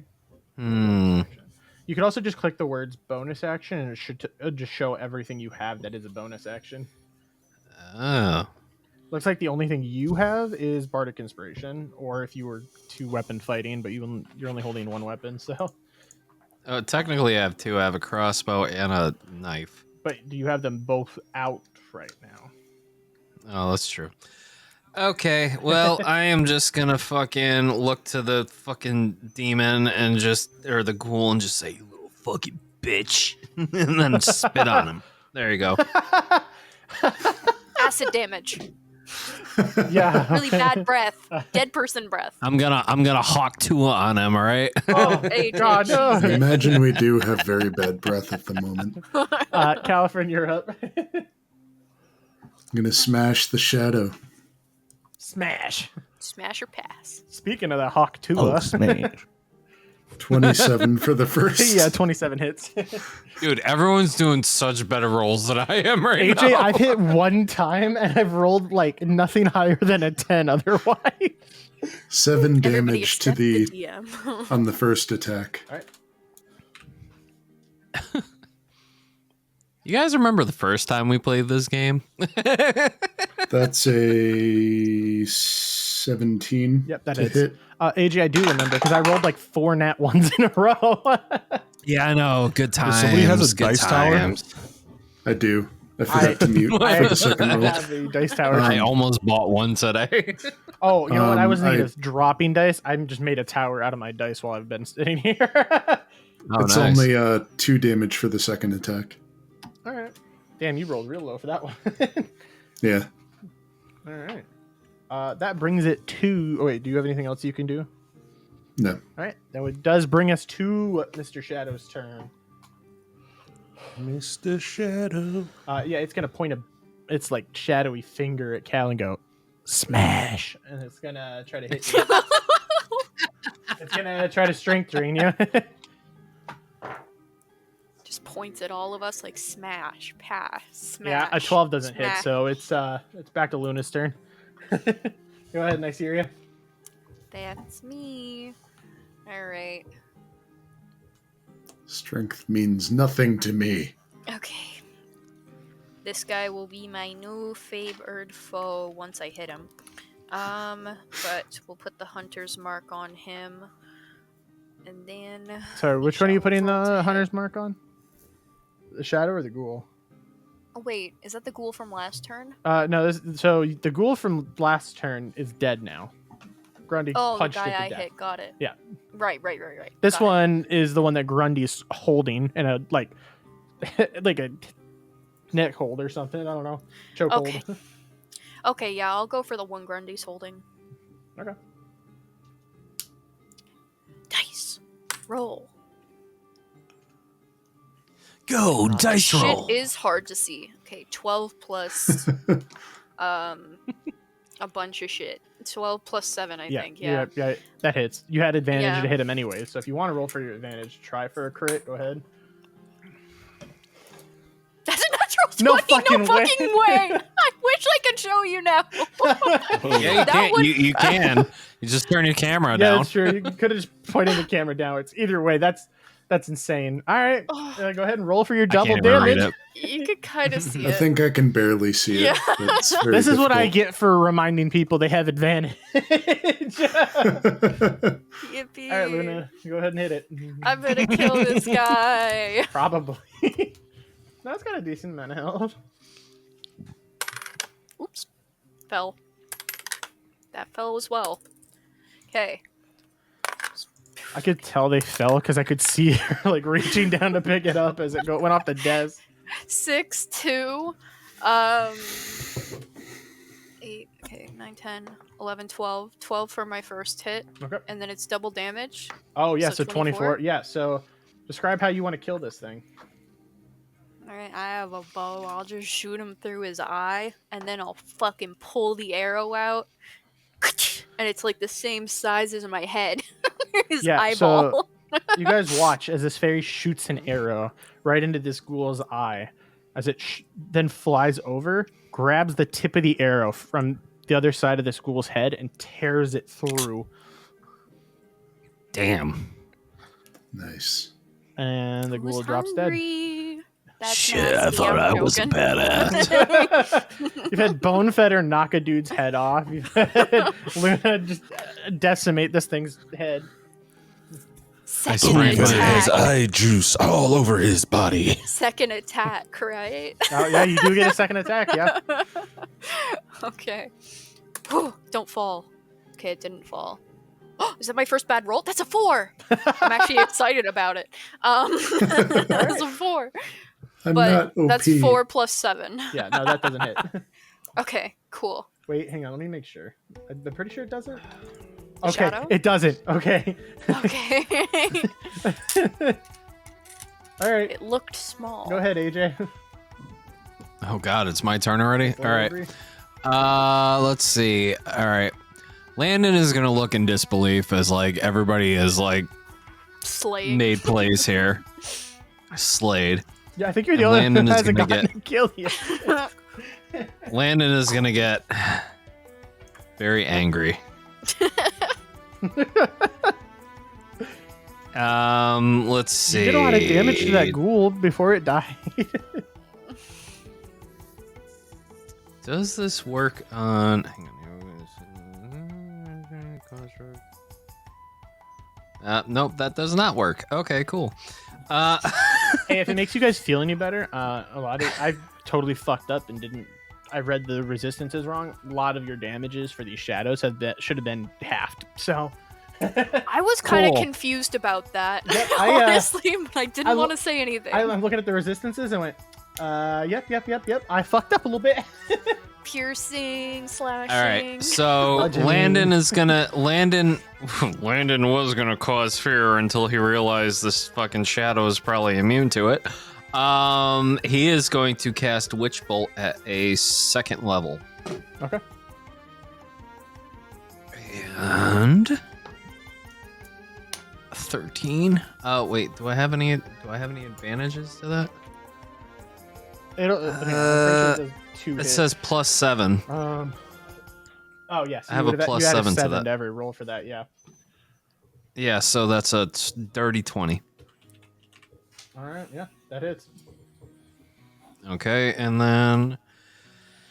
You could also just click the words bonus action, and it should just show everything you have that is a bonus action. Oh. Looks like the only thing you have is Bardic Inspiration, or if you were 2-weapon fighting, but you're only holding one weapon, so. Technically, I have 2. I have a crossbow and a knife. But do you have them both out right now? Oh, that's true. Okay, well, I am just gonna fucking look to the fucking demon and or the ghoul and just say, "You little fucking bitch," and then spit on him. There you go. Acid damage. Yeah. Really bad breath. Dead person breath. I'm gonna hawk Tua on him. All right. Oh, Hey, God, no. I imagine we do have very bad breath at the moment. Calphrin, you're up. I'm going to smash the shadow. Smash. Smash or pass. Speaking of that Hawk Tua. smash. 27 for the first. Yeah, 27 hits. Dude, everyone's doing such better rolls than I am right AJ, now. I've hit one time and I've rolled like nothing higher than a 10 otherwise. 7 Everybody damage to except the DM. on the first attack. All right. You guys remember the first time we played this game? That's a 17 Yep, that to hits. hit. AJ, I do remember because I rolled like 4 nat ones in a row. Yeah, I know. Good times. somebody has a good dice tower? times. I do. I forgot to mute for the second roll. have the dice tower. I almost bought one today. Oh, you know what? I was thinking I- of dropping dice. I just made a tower out of my dice while I've been sitting here. Oh, It's nice. only 2 damage for the second attack. All right. Damn, you rolled real low for that one. Yeah. All right. That brings it to. Oh wait, do you have anything else you can do? No. All right. Now it does bring us to Mr. Shadow's turn. Mr. Shadow. Yeah, it's gonna point its like shadowy finger at Cal and go, smash, and it's gonna try to hit you. It's gonna try to strength drain you. Just points at all of us like smash, pass, smash. Yeah, a 12 doesn't hit, smash. so it's back to Luna's turn. Go ahead, Nyseria. That's me. All right. Strength means nothing to me. Okay. This guy will be my new favored foe once I hit him. But we'll put the hunter's mark on him. And then... Sorry, which one are you putting the hunter's mark on? The shadow or the ghoul? Oh, wait. Is that the ghoul from last turn? No, so the ghoul from last turn is dead now. Grundy Oh, the punched guy it to I death. hit. Got it. Yeah. Right. This Got it. one is the one that Grundy's holding in a like a neck hold or something. I don't know. Choke Okay. hold. Okay, yeah, I'll go for the one Grundy's holding. Okay. Dice. Roll. Go, dice roll. Shit is hard to see. Okay, 12 plus a bunch of shit. 12 plus 7, I think. Yeah. Yeah, that hits. You had advantage Yeah. to hit him anyway, so if you want to roll for your advantage, try for a crit. Go ahead. That's a natural 20. No No fucking fucking way. I wish I could show you now. Yeah, you That can. would- You can. You just turn your camera Yeah, down. that's true. You could have just pointed the camera downwards. Either way, that's insane. All right, go ahead and roll for your I double can't even read damage. it. You could kind of see I it. think I can barely see it. Yeah. It's very This is what I difficult. get for reminding people they have advantage. All Yippee. right, Luna, go ahead and hit it. I'm gonna kill this guy. Probably. No, it's got a decent amount of health. Oops. Fell. That fell as well. Okay. I could tell they fell because I could see her like reaching down to pick it up as it went off the desk. 6, 2, 8, okay, 9, 10, 11, 12. 12 for my first hit, Okay. and then it's double damage. Oh yeah, So so 24. Yeah, so describe how you want to kill this thing. Alright, I have a bow. I'll just shoot him through his eye, and then I'll fucking pull the arrow out. And it's like the same size as my head. His Yeah, eyeball. You guys watch as this fairy shoots an arrow right into this ghoul's eye. As it then flies over, grabs the tip of the arrow from the other side of this ghoul's head and tears it through. Damn. Nice. And the Who's ghoul drops dead. hungry? That's Shit, I nasty, thought I'm I was a joking. badass. You've had Bone Fedar knock a dude's head off. You've had Luna just decimate this thing's head. Second Bone Fedar attack. eye juice all over his body. Second attack, right? Oh, yeah, you do get a second attack, yeah. Okay. Whew, don't fall. Okay, it didn't fall. Is that my first bad roll? That's a 4. I'm actually excited about it. That's a 4. I'm But not OP. that's 4 plus 7. Yeah, no, that doesn't hit. Okay, cool. Wait, hang on, let me make sure. I'm pretty sure it doesn't. The Okay, shadow? it doesn't. Okay. Okay. All right, It looked small. go ahead, AJ. Oh god, it's my turn already? Go All right. Brie. Let's see. All right. Landon is going to look in disbelief as like everybody is like Slade. made plays here. Slayed. Yeah, I think you're the And only one Landon's who hasn't gonna gotten get- to kill you. Landon is going to get very angry. Let's see. You did a lot of damage to that ghoul before it died. Does this work on? Hang on. Nope, that does not work. Okay, cool. Hey, if it makes you guys feel any better, I've totally fucked up and didn't. I read the resistances wrong. A lot of your damages for these shadows should have been halved. So I was kind of Cool. confused about that, Yep, honestly, but I I didn't lo- want to say anything. I'm looking at the resistances and went, yep. I fucked up a little bit. Piercing, slashing. All right, so Bludgeoning. Landon was gonna cause fear until he realized this fucking shadow is probably immune to it. He is going to cast Witch Bolt at a 2nd level. Okay. And 13. Oh wait, do I have any advantages to that? I'm pretty sure it does 2 It hits. says +7. Oh yes, I have a plus 7 to that. every roll for that. Yeah. Yeah, so that's a dirty 20. All right. Yeah, that hits. Okay, and then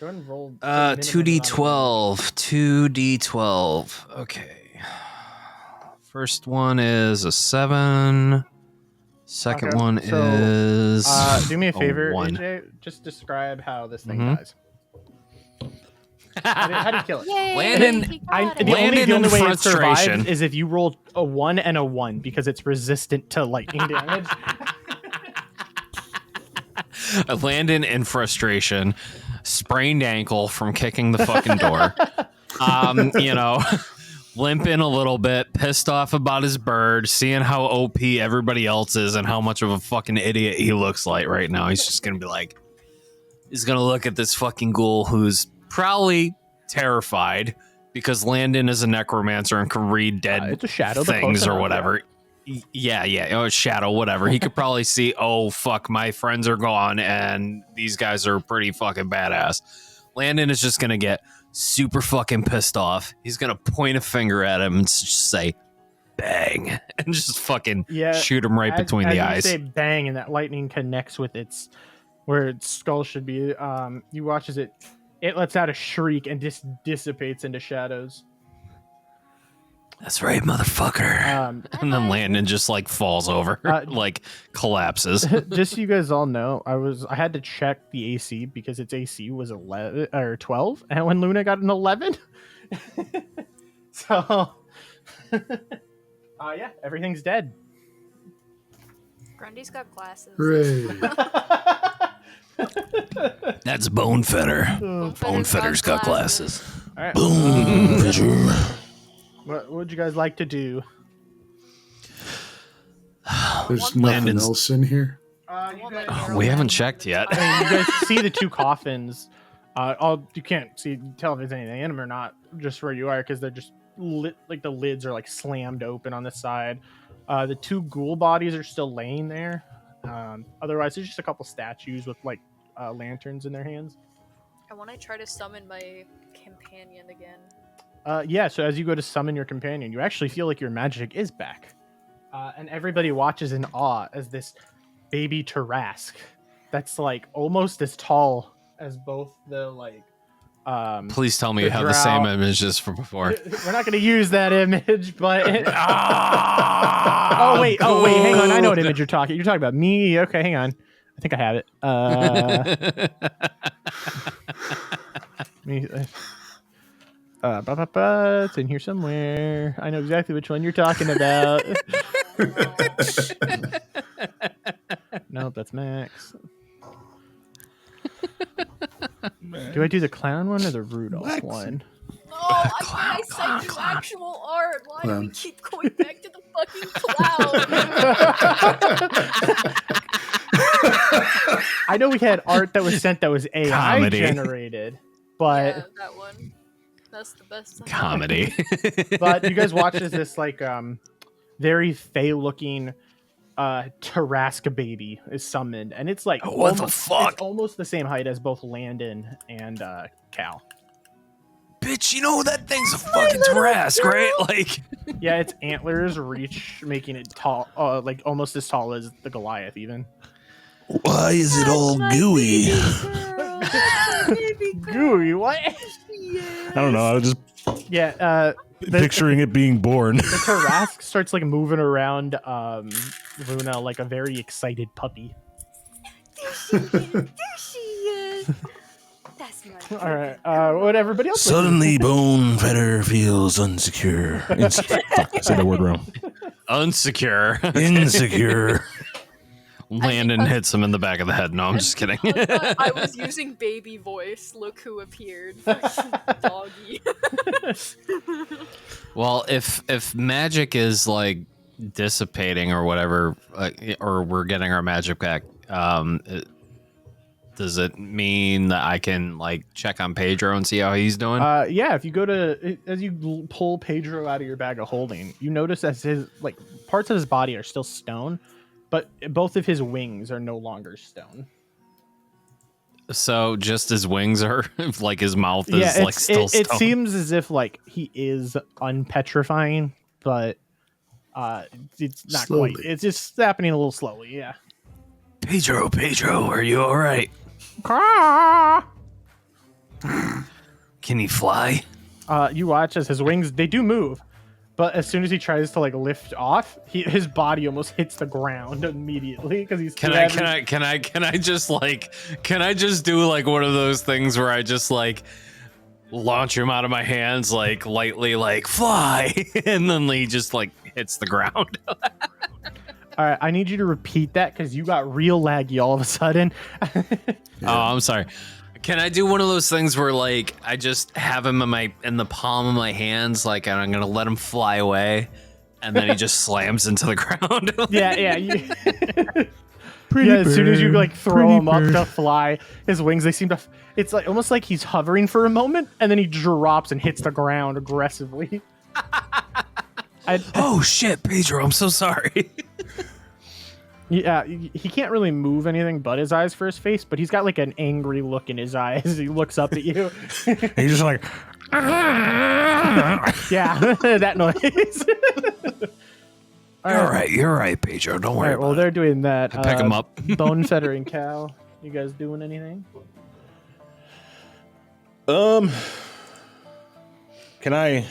Go ahead and roll. 2d12. 2d12. Okay. First one is a 7. Second Okay, one so, is do me a favor, 1. AJ. Just describe how this thing Mhm. dies. How do you kill it? Yay! Landon- he got it. The Landon only in way it survives frustration. is if you roll a 1 and a 1 because it's resistant to lightning damage. Landon in frustration, sprained ankle from kicking the fucking door. limping a little bit, pissed off about his bird, seeing how OP everybody else is and how much of a fucking idiot he looks like right now. He's just gonna be like, he's gonna look at this fucking ghoul who's probably terrified because Landon is a necromancer and can read dead it's a shadow, things or whatever. Yeah, oh, shadow, whatever. He could probably see, oh, fuck, my friends are gone and these guys are pretty fucking badass. Landon is just gonna get super fucking pissed off. He's gonna point a finger at him and just say, bang, and just fucking shoot him right between the eyes. You say bang, and that lightning connects with where its skull should be. You watch as it lets out a shriek and just dissipates into shadows. That's right, motherfucker. And then Landon just like falls over, like collapses. Just so you guys all know, I had to check the AC because its AC was 11 or 12, and when Luna got an 11, so yeah, everything's dead. Grundy's got glasses. Hooray. That's Bone Fedar. Bone Fedar's got glasses. All right. Boom, Fedar. What would you guys like to do? There's nothing Landon's- else in here. We haven't checked yet. You guys see the two coffins. You can't tell if there's anything in them or not, just where you are, because they're just lit, like the lids are like slammed open on the side. The two ghoul bodies are still laying there. Otherwise, there's just a couple statues with like lanterns in their hands. I want to try to summon my companion again. So as you go to summon your companion, you actually feel like your magic is back. And everybody watches in awe as this baby Tarask that's like almost as tall as both the like Please tell me the you have the Drow. same images from before. We're not going to use that image, but oh wait, hang on, I know what image you're talking about. Me. Okay, hang on, I think I have it. It's in here somewhere. I know exactly which one you're talking about. Nope, that's Max. Do I do the clown one or the Rudolph one? No, I sent you actual art. Why do we keep going back to the fucking clown? I know we had art that was sent that was AI Comedy. generated, but Yeah, that one. That's the best. Comedy. but you guys watch as this like very fey looking Tarask baby is summoned, and it's like What the fuck? It's almost the same height as both Landon and Cal. Bitch, you know that thing's a fucking Tarask, right? Like, Yeah, its antlers reach, making it tall, like almost as tall as the Goliath even. Why is it all gooey? Gooey, what? I don't know. I was just Yeah, picturing it being born. the Tarask starts like moving around Luna like a very excited puppy. There she is. That's my All right, what everybody else? Suddenly, Bone Fedar feels unsecure. Fuck, I said that word wrong. unsecure. Insecure. Landon hits him in the back of the head. No, I'm just kidding. I was using baby voice. Look who appeared. Doggy. Well, if magic is like dissipating or whatever, or we're getting our magic back, does it mean that I can like check on Pedro and see how he's doing? Yeah, if you go to as you pull Pedro out of your bag of holding, you notice as his like parts of his body are still stone, but both of his wings are no longer stone. So just his wings are like his mouth is like still stone. It seems as if like he is unpetrifying, but it's not Slowly. quite. It's just happening a little slowly. Yeah. Pedro, are you all right? Can he fly? You watch as his wings, they do move, but as soon as he tries to like lift off, his body almost hits the ground immediately because he's Can I just do like one of those things where I just like launch him out of my hands like lightly like fly and then he just like hits the ground. All right, I need you to repeat that because you got real laggy all of a sudden. Oh, I'm sorry. Can I do one of those things where like I just have him in the palm of my hands, like and I'm gonna let him fly away, and then he just slams into the ground? Yeah. As soon as you like throw him up to fly, his wings they seem to. It's like almost like he's hovering for a moment, and then he drops and hits the ground aggressively. Oh shit, Pedro! I'm so sorry. Yeah, he can't really move anything but his eyes for his face, but he's got like an angry look in his eyes as he looks up at you. He's just like, yeah, that noise. You're right, Pedro. Don't worry. All right, well, they're doing that. Pick him up. Bone Fedar and Cal, you guys doing anything? can I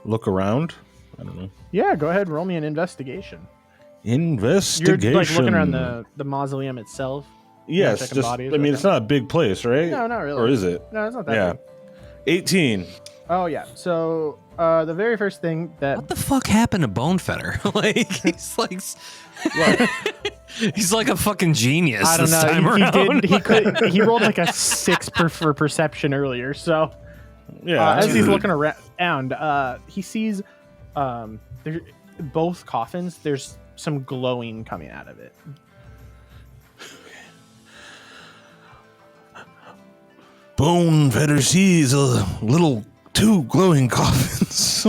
look around? I don't know. Yeah, go ahead. Roll me an investigation. Investigation. You're like looking around the mausoleum itself. Yes, checking just, bodies, I mean, okay. it's not a big place, right? No, not really. Or is it? No, it's not that Yeah. big. 18. Oh yeah. So the very first thing that What the fuck happened to Bone Fedar? Like he's like a fucking genius. I don't this time know. around. He rolled like a 6 for perception earlier. So Yeah. as he's looking around, he sees there both coffins. There's some glowing coming out of it. Bone Fedar sees a little 2 glowing coffins.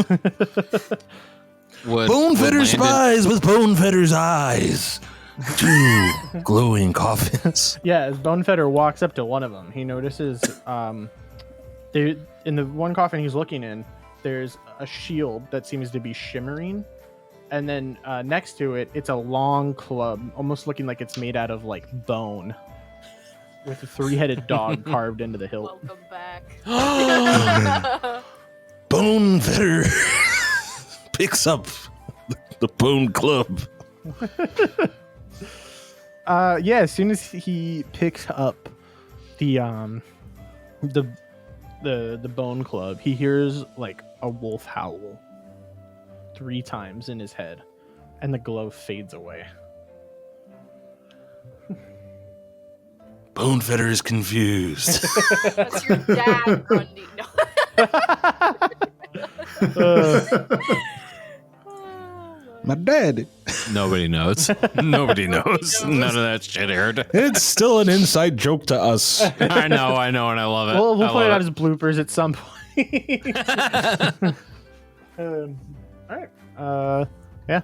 Bone Fedar spies with Bone Feddar's eyes. 2 glowing coffins. Yeah, as Bone Fedar walks up to one of them, he notices there in the one coffin he's looking in, there's a shield that seems to be shimmering, and then next to it, it's a long club, almost looking like it's made out of like bone, with a 3-headed dog carved into the hilt. Welcome back. Bone Fedar picks up the bone club. Yeah, as soon as he picks up the bone club, he hears like a wolf howl 3 times in his head, and the glow fades away. Bone Fedar is confused. That's your dad, Grundy. No. My dad. Nobody knows. Nobody knows. None of that shit aired. It's still an inside joke to us. I know, and I love it. We'll I put it love out as bloopers at some point. All right. Yeah.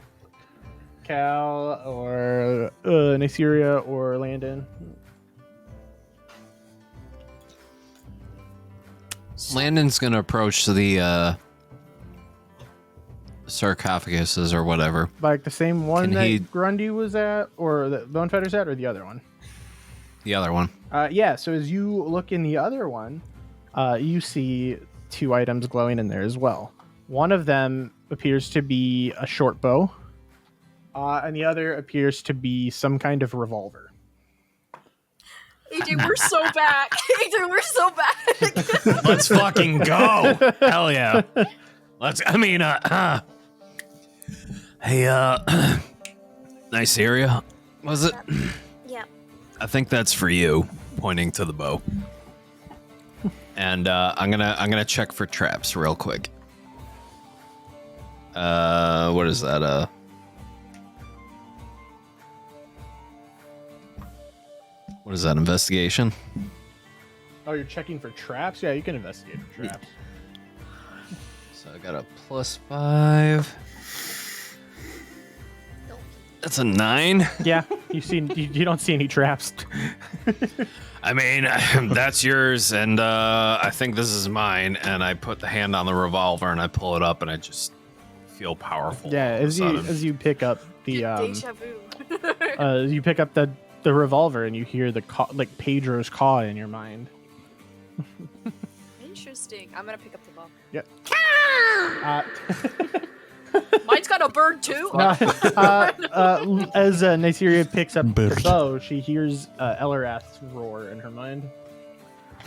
Cal or Nyseria or Landon. Landon's gonna approach the sarcophaguses or whatever. Like the same one Can that he- Grundy was at, or that Bone Feddar's at, or the other one? The other one. Yeah, so as you look in the other one, you see 2 items glowing in there as well. One of them appears to be a short bow, and the other appears to be some kind of revolver. AJ, we're so back. AJ, we're so back. Let's fucking go. Hell yeah. Hey, Nyseria, was it? Yeah. I think that's for you, pointing to the bow. And I'm gonna check for traps real quick. What is that? What is that? Investigation? Oh, you're checking for traps? Yeah, you can investigate for traps. So I got a +5. That's a 9. Yeah, you don't see any traps. I mean, that's yours, and I think this is mine. And I put the hand on the revolver, and I pull it up, and I just feel powerful. Yeah, all of a sudden. as you pick up the Deja vu. you pick up the revolver, and you hear the like Pedro's caw in your mind. Interesting. I'm gonna pick up the bow. Yep. Mine's got a bird too. As Nyseria picks up the Bird. bow, she hears Elarath's roar in her mind.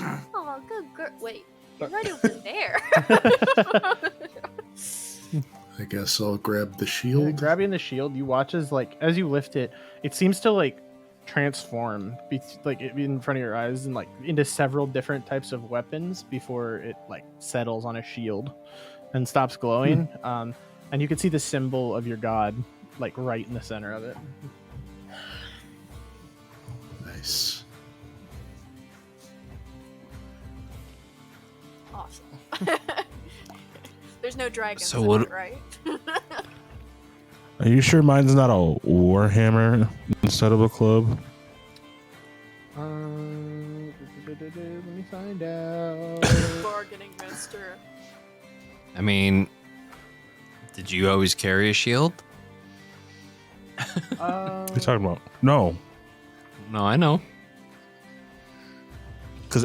Oh, good girl. Wait, you're right over there. I guess I'll grab the shield. Grabbing the shield, you watch as you lift it, it seems to like transform like in front of your eyes and like into several different types of weapons before it like settles on a shield and stops glowing. And you can see the symbol of your god like right in the center of it. Nice. Awesome. There's no dragons So in what- it, right? Are you sure mine's not a warhammer instead of a club? Let me find out. Bargaining master. I mean, did you always carry a shield? What are you talking about? No, No, I know. because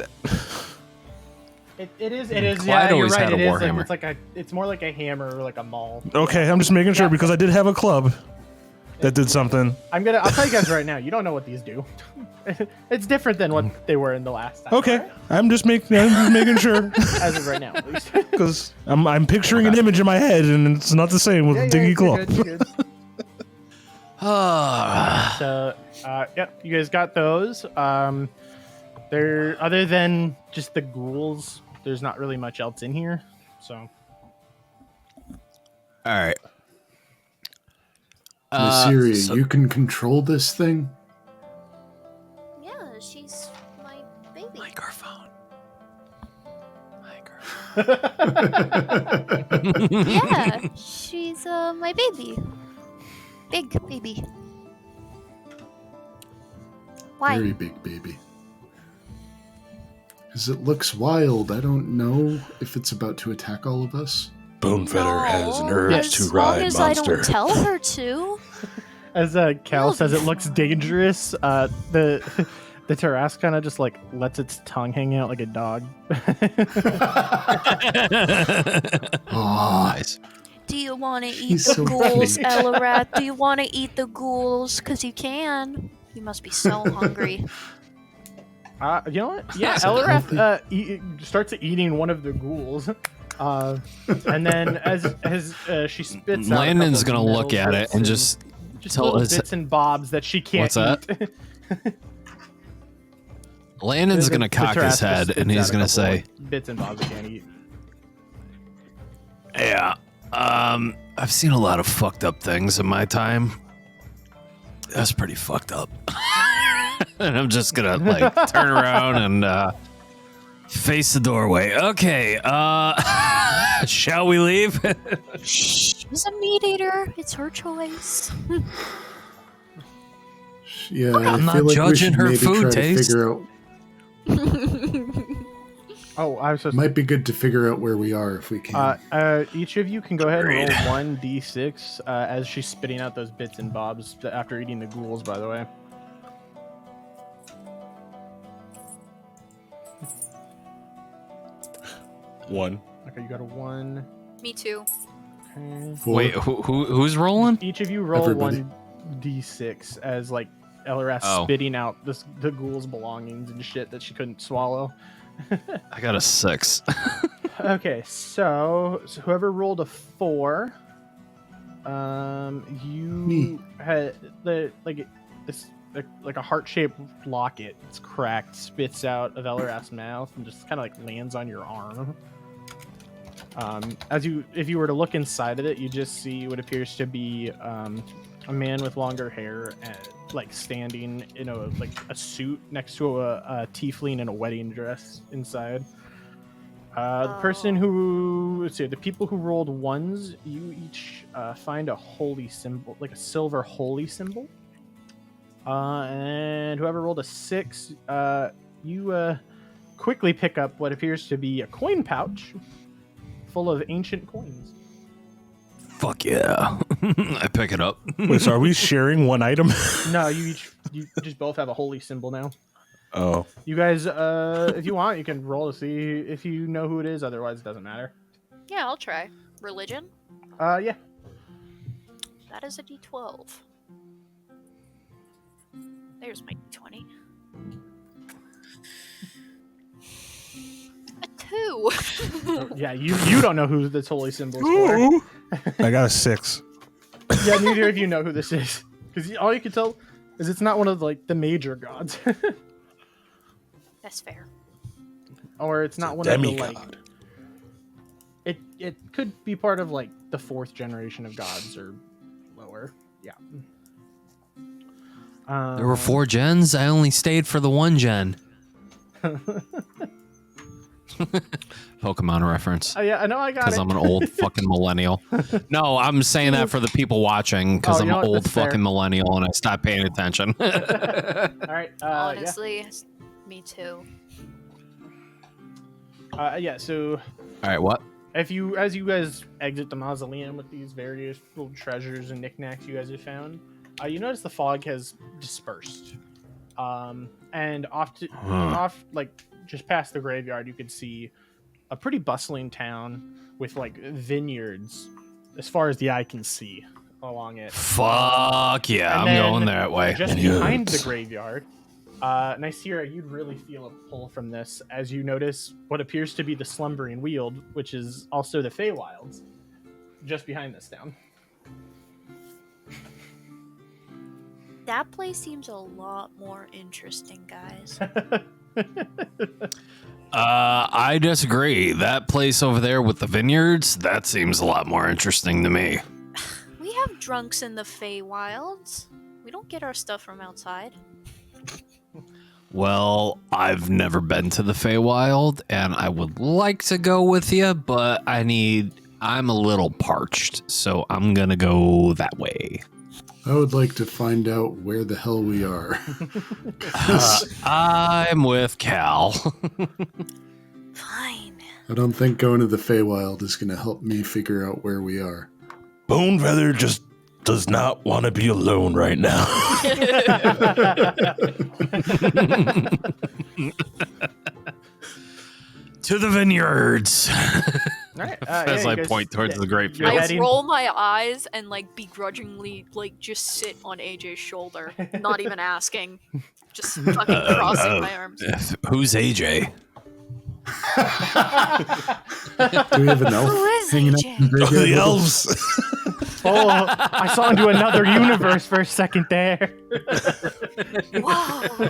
It is. Clyde Yeah, you're always right. had a It is. Warhammer. It's more like a hammer or like a maul. okay, I'm just making sure Yeah. because I did have a club that did something. I'll tell you guys right now. You don't know what these do. It's different than what they were in the last time. Okay, alright? I'm just making sure As of right now, at least. because I'm picturing an image in my head and it's not the same with Diggy Claw. you're good. So, yep, you guys got those. There, other than just the ghouls, there's not really much else in here. So, All right. Nyseria, so- you can control this thing? Yeah, she's my baby. Microphone. Yeah, she's my baby. Big baby. Why? Very big baby. Because it looks wild. I don't know if it's about to attack all of us. Bonefeather has No, nerves as to long ride as monster. I don't tell her to. as Cal Well, says, it looks dangerous. The Tarrasque kind of just like lets its tongue hang out like a dog. Ah, Nice. Do you want to eat She's the so ghouls, funny. Elarat? Do you want to eat the ghouls? Because you can. You must be so hungry. You know what? Yeah, So Elrath starts eating one of the ghouls. And then as she spits out, Landon's a couple gonna of look metal at it bits and just tell little his. bits and bobs that she can't What's that? eat. Landon's The- gonna the cock his Tarrasque head spits and out he's a gonna couple, say, like, bits and bobs they can't eat. "Yeah, I've seen a lot of fucked up things in my time. That's pretty fucked up." And I'm just gonna like turn around and face the doorway. Okay, shall we leave? She's a meat eater. It's her choice. yeah, I'm I not feel like we judging should her maybe food try taste. to figure out. Oh, I was supposed Might be good to figure out where we are if we can. each of you can go ahead and Agreed. roll 1d6 as she's spitting out those bits and bobs after eating the ghouls, by the way. One. Okay, you got a 1. Me too. Okay. 4. Wait, who's rolling? Each of you roll Everybody. 1d6 as like Elrath Oh. spitting out the ghoul's belongings and shit that she couldn't swallow. I got a 6. Okay, so whoever rolled a 4, you Me. had like a heart-shaped locket. It's cracked, spits out of Elrath's mouth, and just kind of like lands on your arm. If you were to look inside of it, you just see what appears to be a man with longer hair, and like standing in a suit next to a tiefling in a wedding dress inside. The person the people who rolled 1s, you each find a holy symbol, like a silver holy symbol. And whoever rolled a 6, you quickly pick up what appears to be a coin pouch full of ancient coins. Fuck yeah. I pick it up. Wait, so are we sharing one item? No, you just both have a holy symbol now. Oh, You guys, if you want, you can roll to see if you know who it is. Otherwise, it doesn't matter. Yeah, I'll try. Religion? Yeah. That is a d12. There's my d20. A 2. Yeah, you don't know who this holy symbol is for. I got a 6. Yeah, neither of you know who this is. Because all you can tell, is it's not one of like the major gods, That's fair. or it's not one of the like. Demigod. It could be part of like the 4th generation of gods or lower. Yeah. There were 4 gens. I only stayed for the 1 gen. Pokemon reference. Oh yeah, I know I got it. Because I'm an old fucking millennial. No, I'm saying that for the people watching because Oh, I'm you know an what? old That's fair. fucking millennial and I stopped paying attention. All right. Honestly, me too. Yeah. So All right, what? as you guys exit the mausoleum with these various little treasures and knickknacks you guys have found, you notice the fog has dispersed. And off like just past the graveyard, you could see a pretty bustling town with like vineyards as far as the eye can see along it. Fuck yeah, And I'm then going that way. Just behind the graveyard, Nyseria, you'd really feel a pull from this as you notice what appears to be the Slumbering Weald, which is also the Feywilds, just behind this town. That place seems a lot more interesting, guys. I disagree. That place over there with the vineyards, that seems a lot more interesting to me. We have drunks in the Feywilds. We don't get our stuff from outside. Well, I've never been to the Feywild, and I would like to go with you, but I'm a little parched, so I'm gonna go that way. I would like to find out where the hell we are. I'm with Cal. Fine. I don't think going to the Feywild is going to help me figure out where we are. Bonefeather just does not want to be alone right now. To the vineyards. All right. As yeah, I you guys- point towards the grapevine. you're I heading- roll my eyes and like begrudgingly like just sit on AJ's shoulder, not even asking, just fucking crossing my arms. Who's AJ? Do we have an elf Who is hanging out in the AJ? graveyard The with us? elves. Oh, I saw into another universe for a second there. Whoa.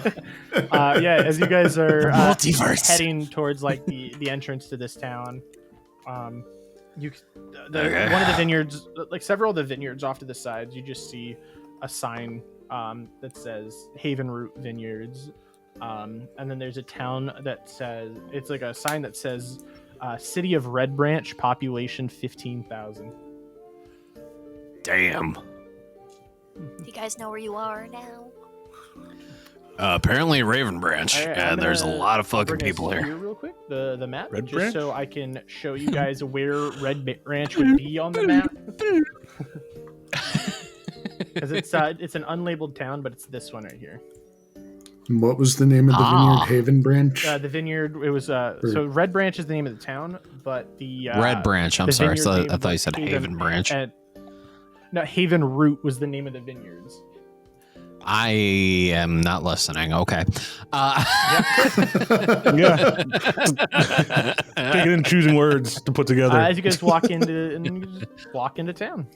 Yeah, as you guys are Multiverse. heading towards like the entrance to this town, you Okay. one of the vineyards, like several of the vineyards off to the sides, you just see a sign that says Haven Root Vineyards, and then there's a town that says it's like a sign that says City of Redbranch, population 15,000. Damn. You guys know where you are now? Apparently Ravenbranch, All right, I'm and there's a gonna lot of fucking bring us people here. real quick, the map, Red just Branch? so I can show you guys where Red Branch would be on the map. Because it's an unlabeled town, but it's this one right here. And what was the name of the vineyard? Haven Branch? The vineyard. It was so Red Branch is the name of the town, but the Red Branch, I'm the sorry. vineyard name I thought you was said Haven Branch. No, Haven Root was the name of the vineyards. I am not listening. Okay. Yeah. Picking and choosing words to put together. As you guys walk into town.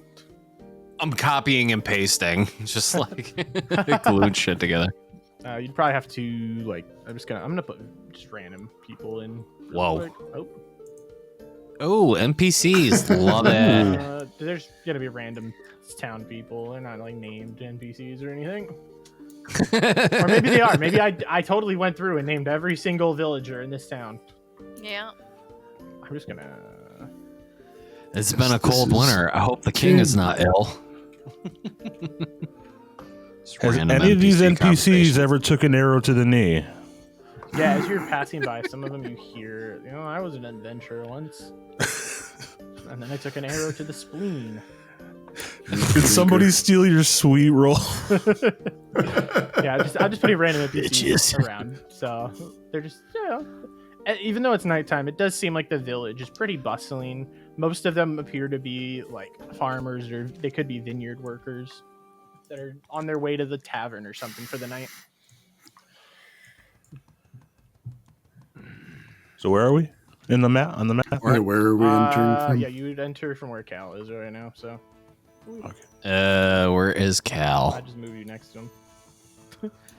I'm copying and pasting, just like glued shit together. You'd probably have to like. I'm gonna put just random people in. real Whoa. quick. Oh. Oh, NPCs, love it. There's gonna be random town people. They're not like named NPCs or anything. Or maybe they are. Maybe I totally went through and named every single villager in this town. Yeah. I'm just gonna. It's been a cold This is- winter. I hope the king is not ill. Just Has random any of these NPC NPCs conversation. ever took an arrow to the knee? Yeah, as you're passing by, some of them you hear. I was an adventurer once, and then I took an arrow to the spleen. Did somebody steal your sweet roll? Yeah, I'm just putting random NPCs Bitches. around, so they're just and even though it's nighttime, it does seem like the village is pretty bustling. Most of them appear to be like farmers, or they could be vineyard workers that are on their way to the tavern or something for the night. So where are we? In the map? On the map? Where are we entering from? Yeah, you would enter from where Cal is right now. So Where is I Cal? just move you next to him.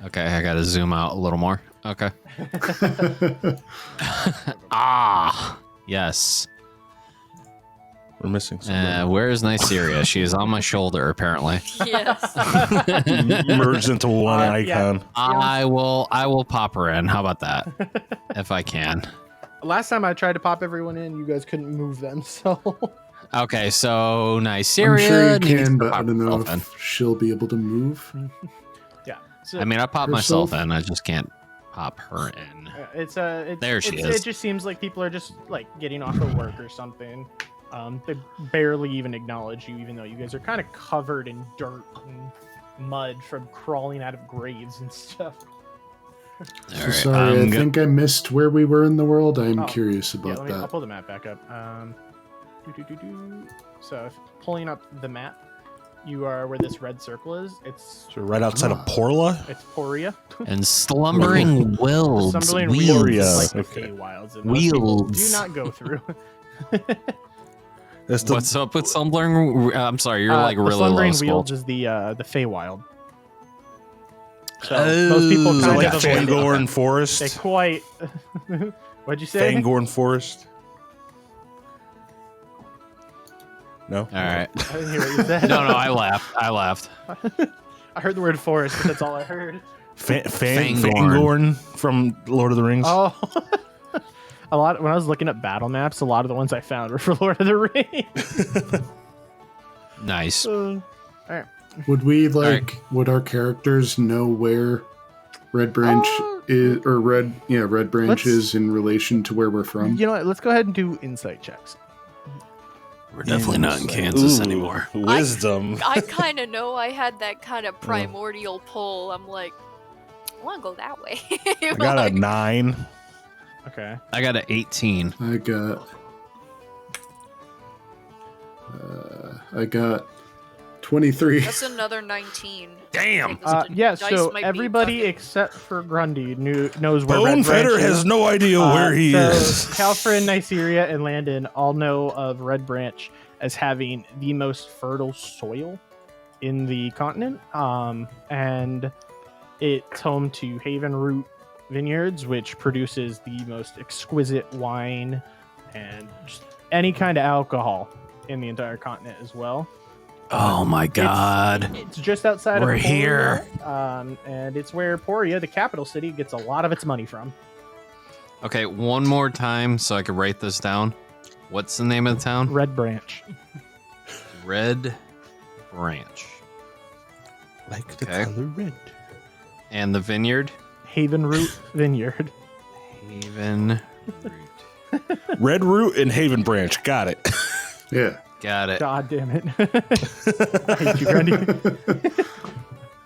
Okay, I gotta zoom out a little more. Okay. Yes. We're missing something. Where is Nyseria? She is on my shoulder, apparently. Yes. Merged into one icon. I will pop her in. How about that? If I can. Last time I tried to pop everyone in, you guys couldn't move them, so... Okay, so I'm Nyseria sure you needs can, to but I pop don't know herself in. if she'll be able to move. Yeah. So, I mean, I pop herself? myself in. I just can't pop her in. there she is. It just seems like people are just like getting off of work or something. They barely even acknowledge you, even though you guys are kind of covered in dirt and mud from crawling out of graves and stuff. So sorry, I think I missed where we were in the world. I'm curious about I'll that. pull the map back up. So pulling up the map, you are where this red circle is. It's So right outside of Porla? It's Poria. And slumbering wilds. Slumbering Wields. Wields is like the Okay. Feywilds. And most people Wields. do not go through. That's the, What's up with slumbering? I'm sorry, you're like the really Slumbering low. Wields Squelch. is the Feywild. So most people Oh. is it kind like of avoid it. Fangorn They Forest? quite. What'd you say? Fangorn Forest? No? All right. I didn't hear what you said. No, I laughed. I heard the word forest, but that's all I heard. Fangorn. Fangorn from Lord of the Rings? Oh. When I was looking up battle maps, a lot of the ones I found were for Lord of the Rings. Nice. All right. Would we right. would our characters know where Redbranch is, or Redbranch Let's- is in relation to where we're from? You know what? Let's go ahead and do insight checks. We're definitely not in Kansas anymore. Wisdom. I kind of know I had that kind of primordial pull. I'm like, I want to go that way. I got a 9. Okay. I got an 18. I got 23. That's another 19. Damn. Yeah, Dice so might be everybody fucking- except for Grundy knows where Bone Redbranch Fedar is. has no idea where he so is. Calphrin, Nyseria, and Landon all know of Redbranch as having the most fertile soil in the continent. And it's home to Haven Root Vineyards, which produces the most exquisite wine and just any kind of alcohol in the entire continent as well. Oh my god. It's just outside We're of Poria, here. and it's where Poria, the capital city, gets a lot of its money from. Okay, one more time so I can write this down. What's the name of the town? Redbranch. Red Branch. Like the Okay. color red. And the vineyard? Haven Root Vineyard. Haven Root. Red Root and Haven Branch. Got it. Yeah. Got it. God damn it. I hate you, Grundy.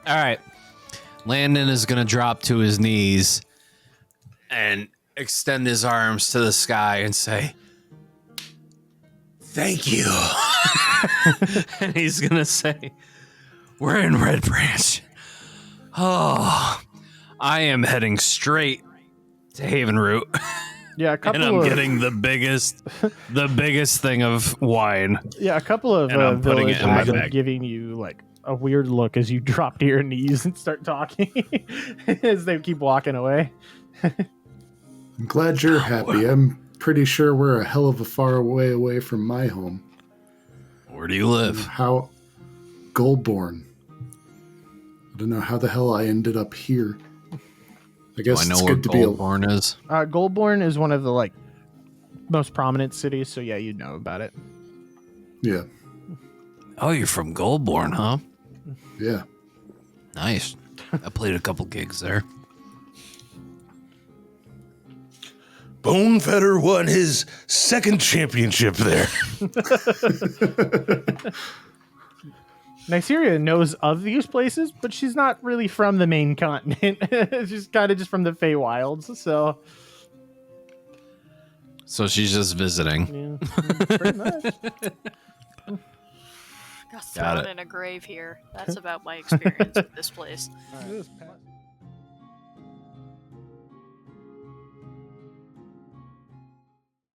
All right. Landon is going to drop to his knees and extend his arms to the sky and say, "Thank you." And he's going to say, "We're in Red Branch. Oh, I am heading straight to Haven Root." Yeah, a couple And I'm of getting the biggest thing of wine. a couple of and I'm putting it villagers in my have been bag. giving you like a weird look as you drop to your knees and start talking as they keep walking away. I'm glad you're happy. I'm pretty sure we're a hell of a far way away from my home. Where do you live? How Goldborn. I don't know how the hell I ended up here. I Do guess I know it's where good to be. Goldborn is? Goldborn is one of the like most prominent cities, so yeah, you'd know about it. Yeah, Oh, you're from Goldborn, huh? yeah. Nice. I played a couple gigs there. Bone Fedar won his second championship there. Nyseria knows of these places, but she's not really from the main continent. She's kind of just from the Feywilds, so So she's just visiting. yeah, pretty much. Got thrown it. in a grave here. That's about my experience with this place. All right.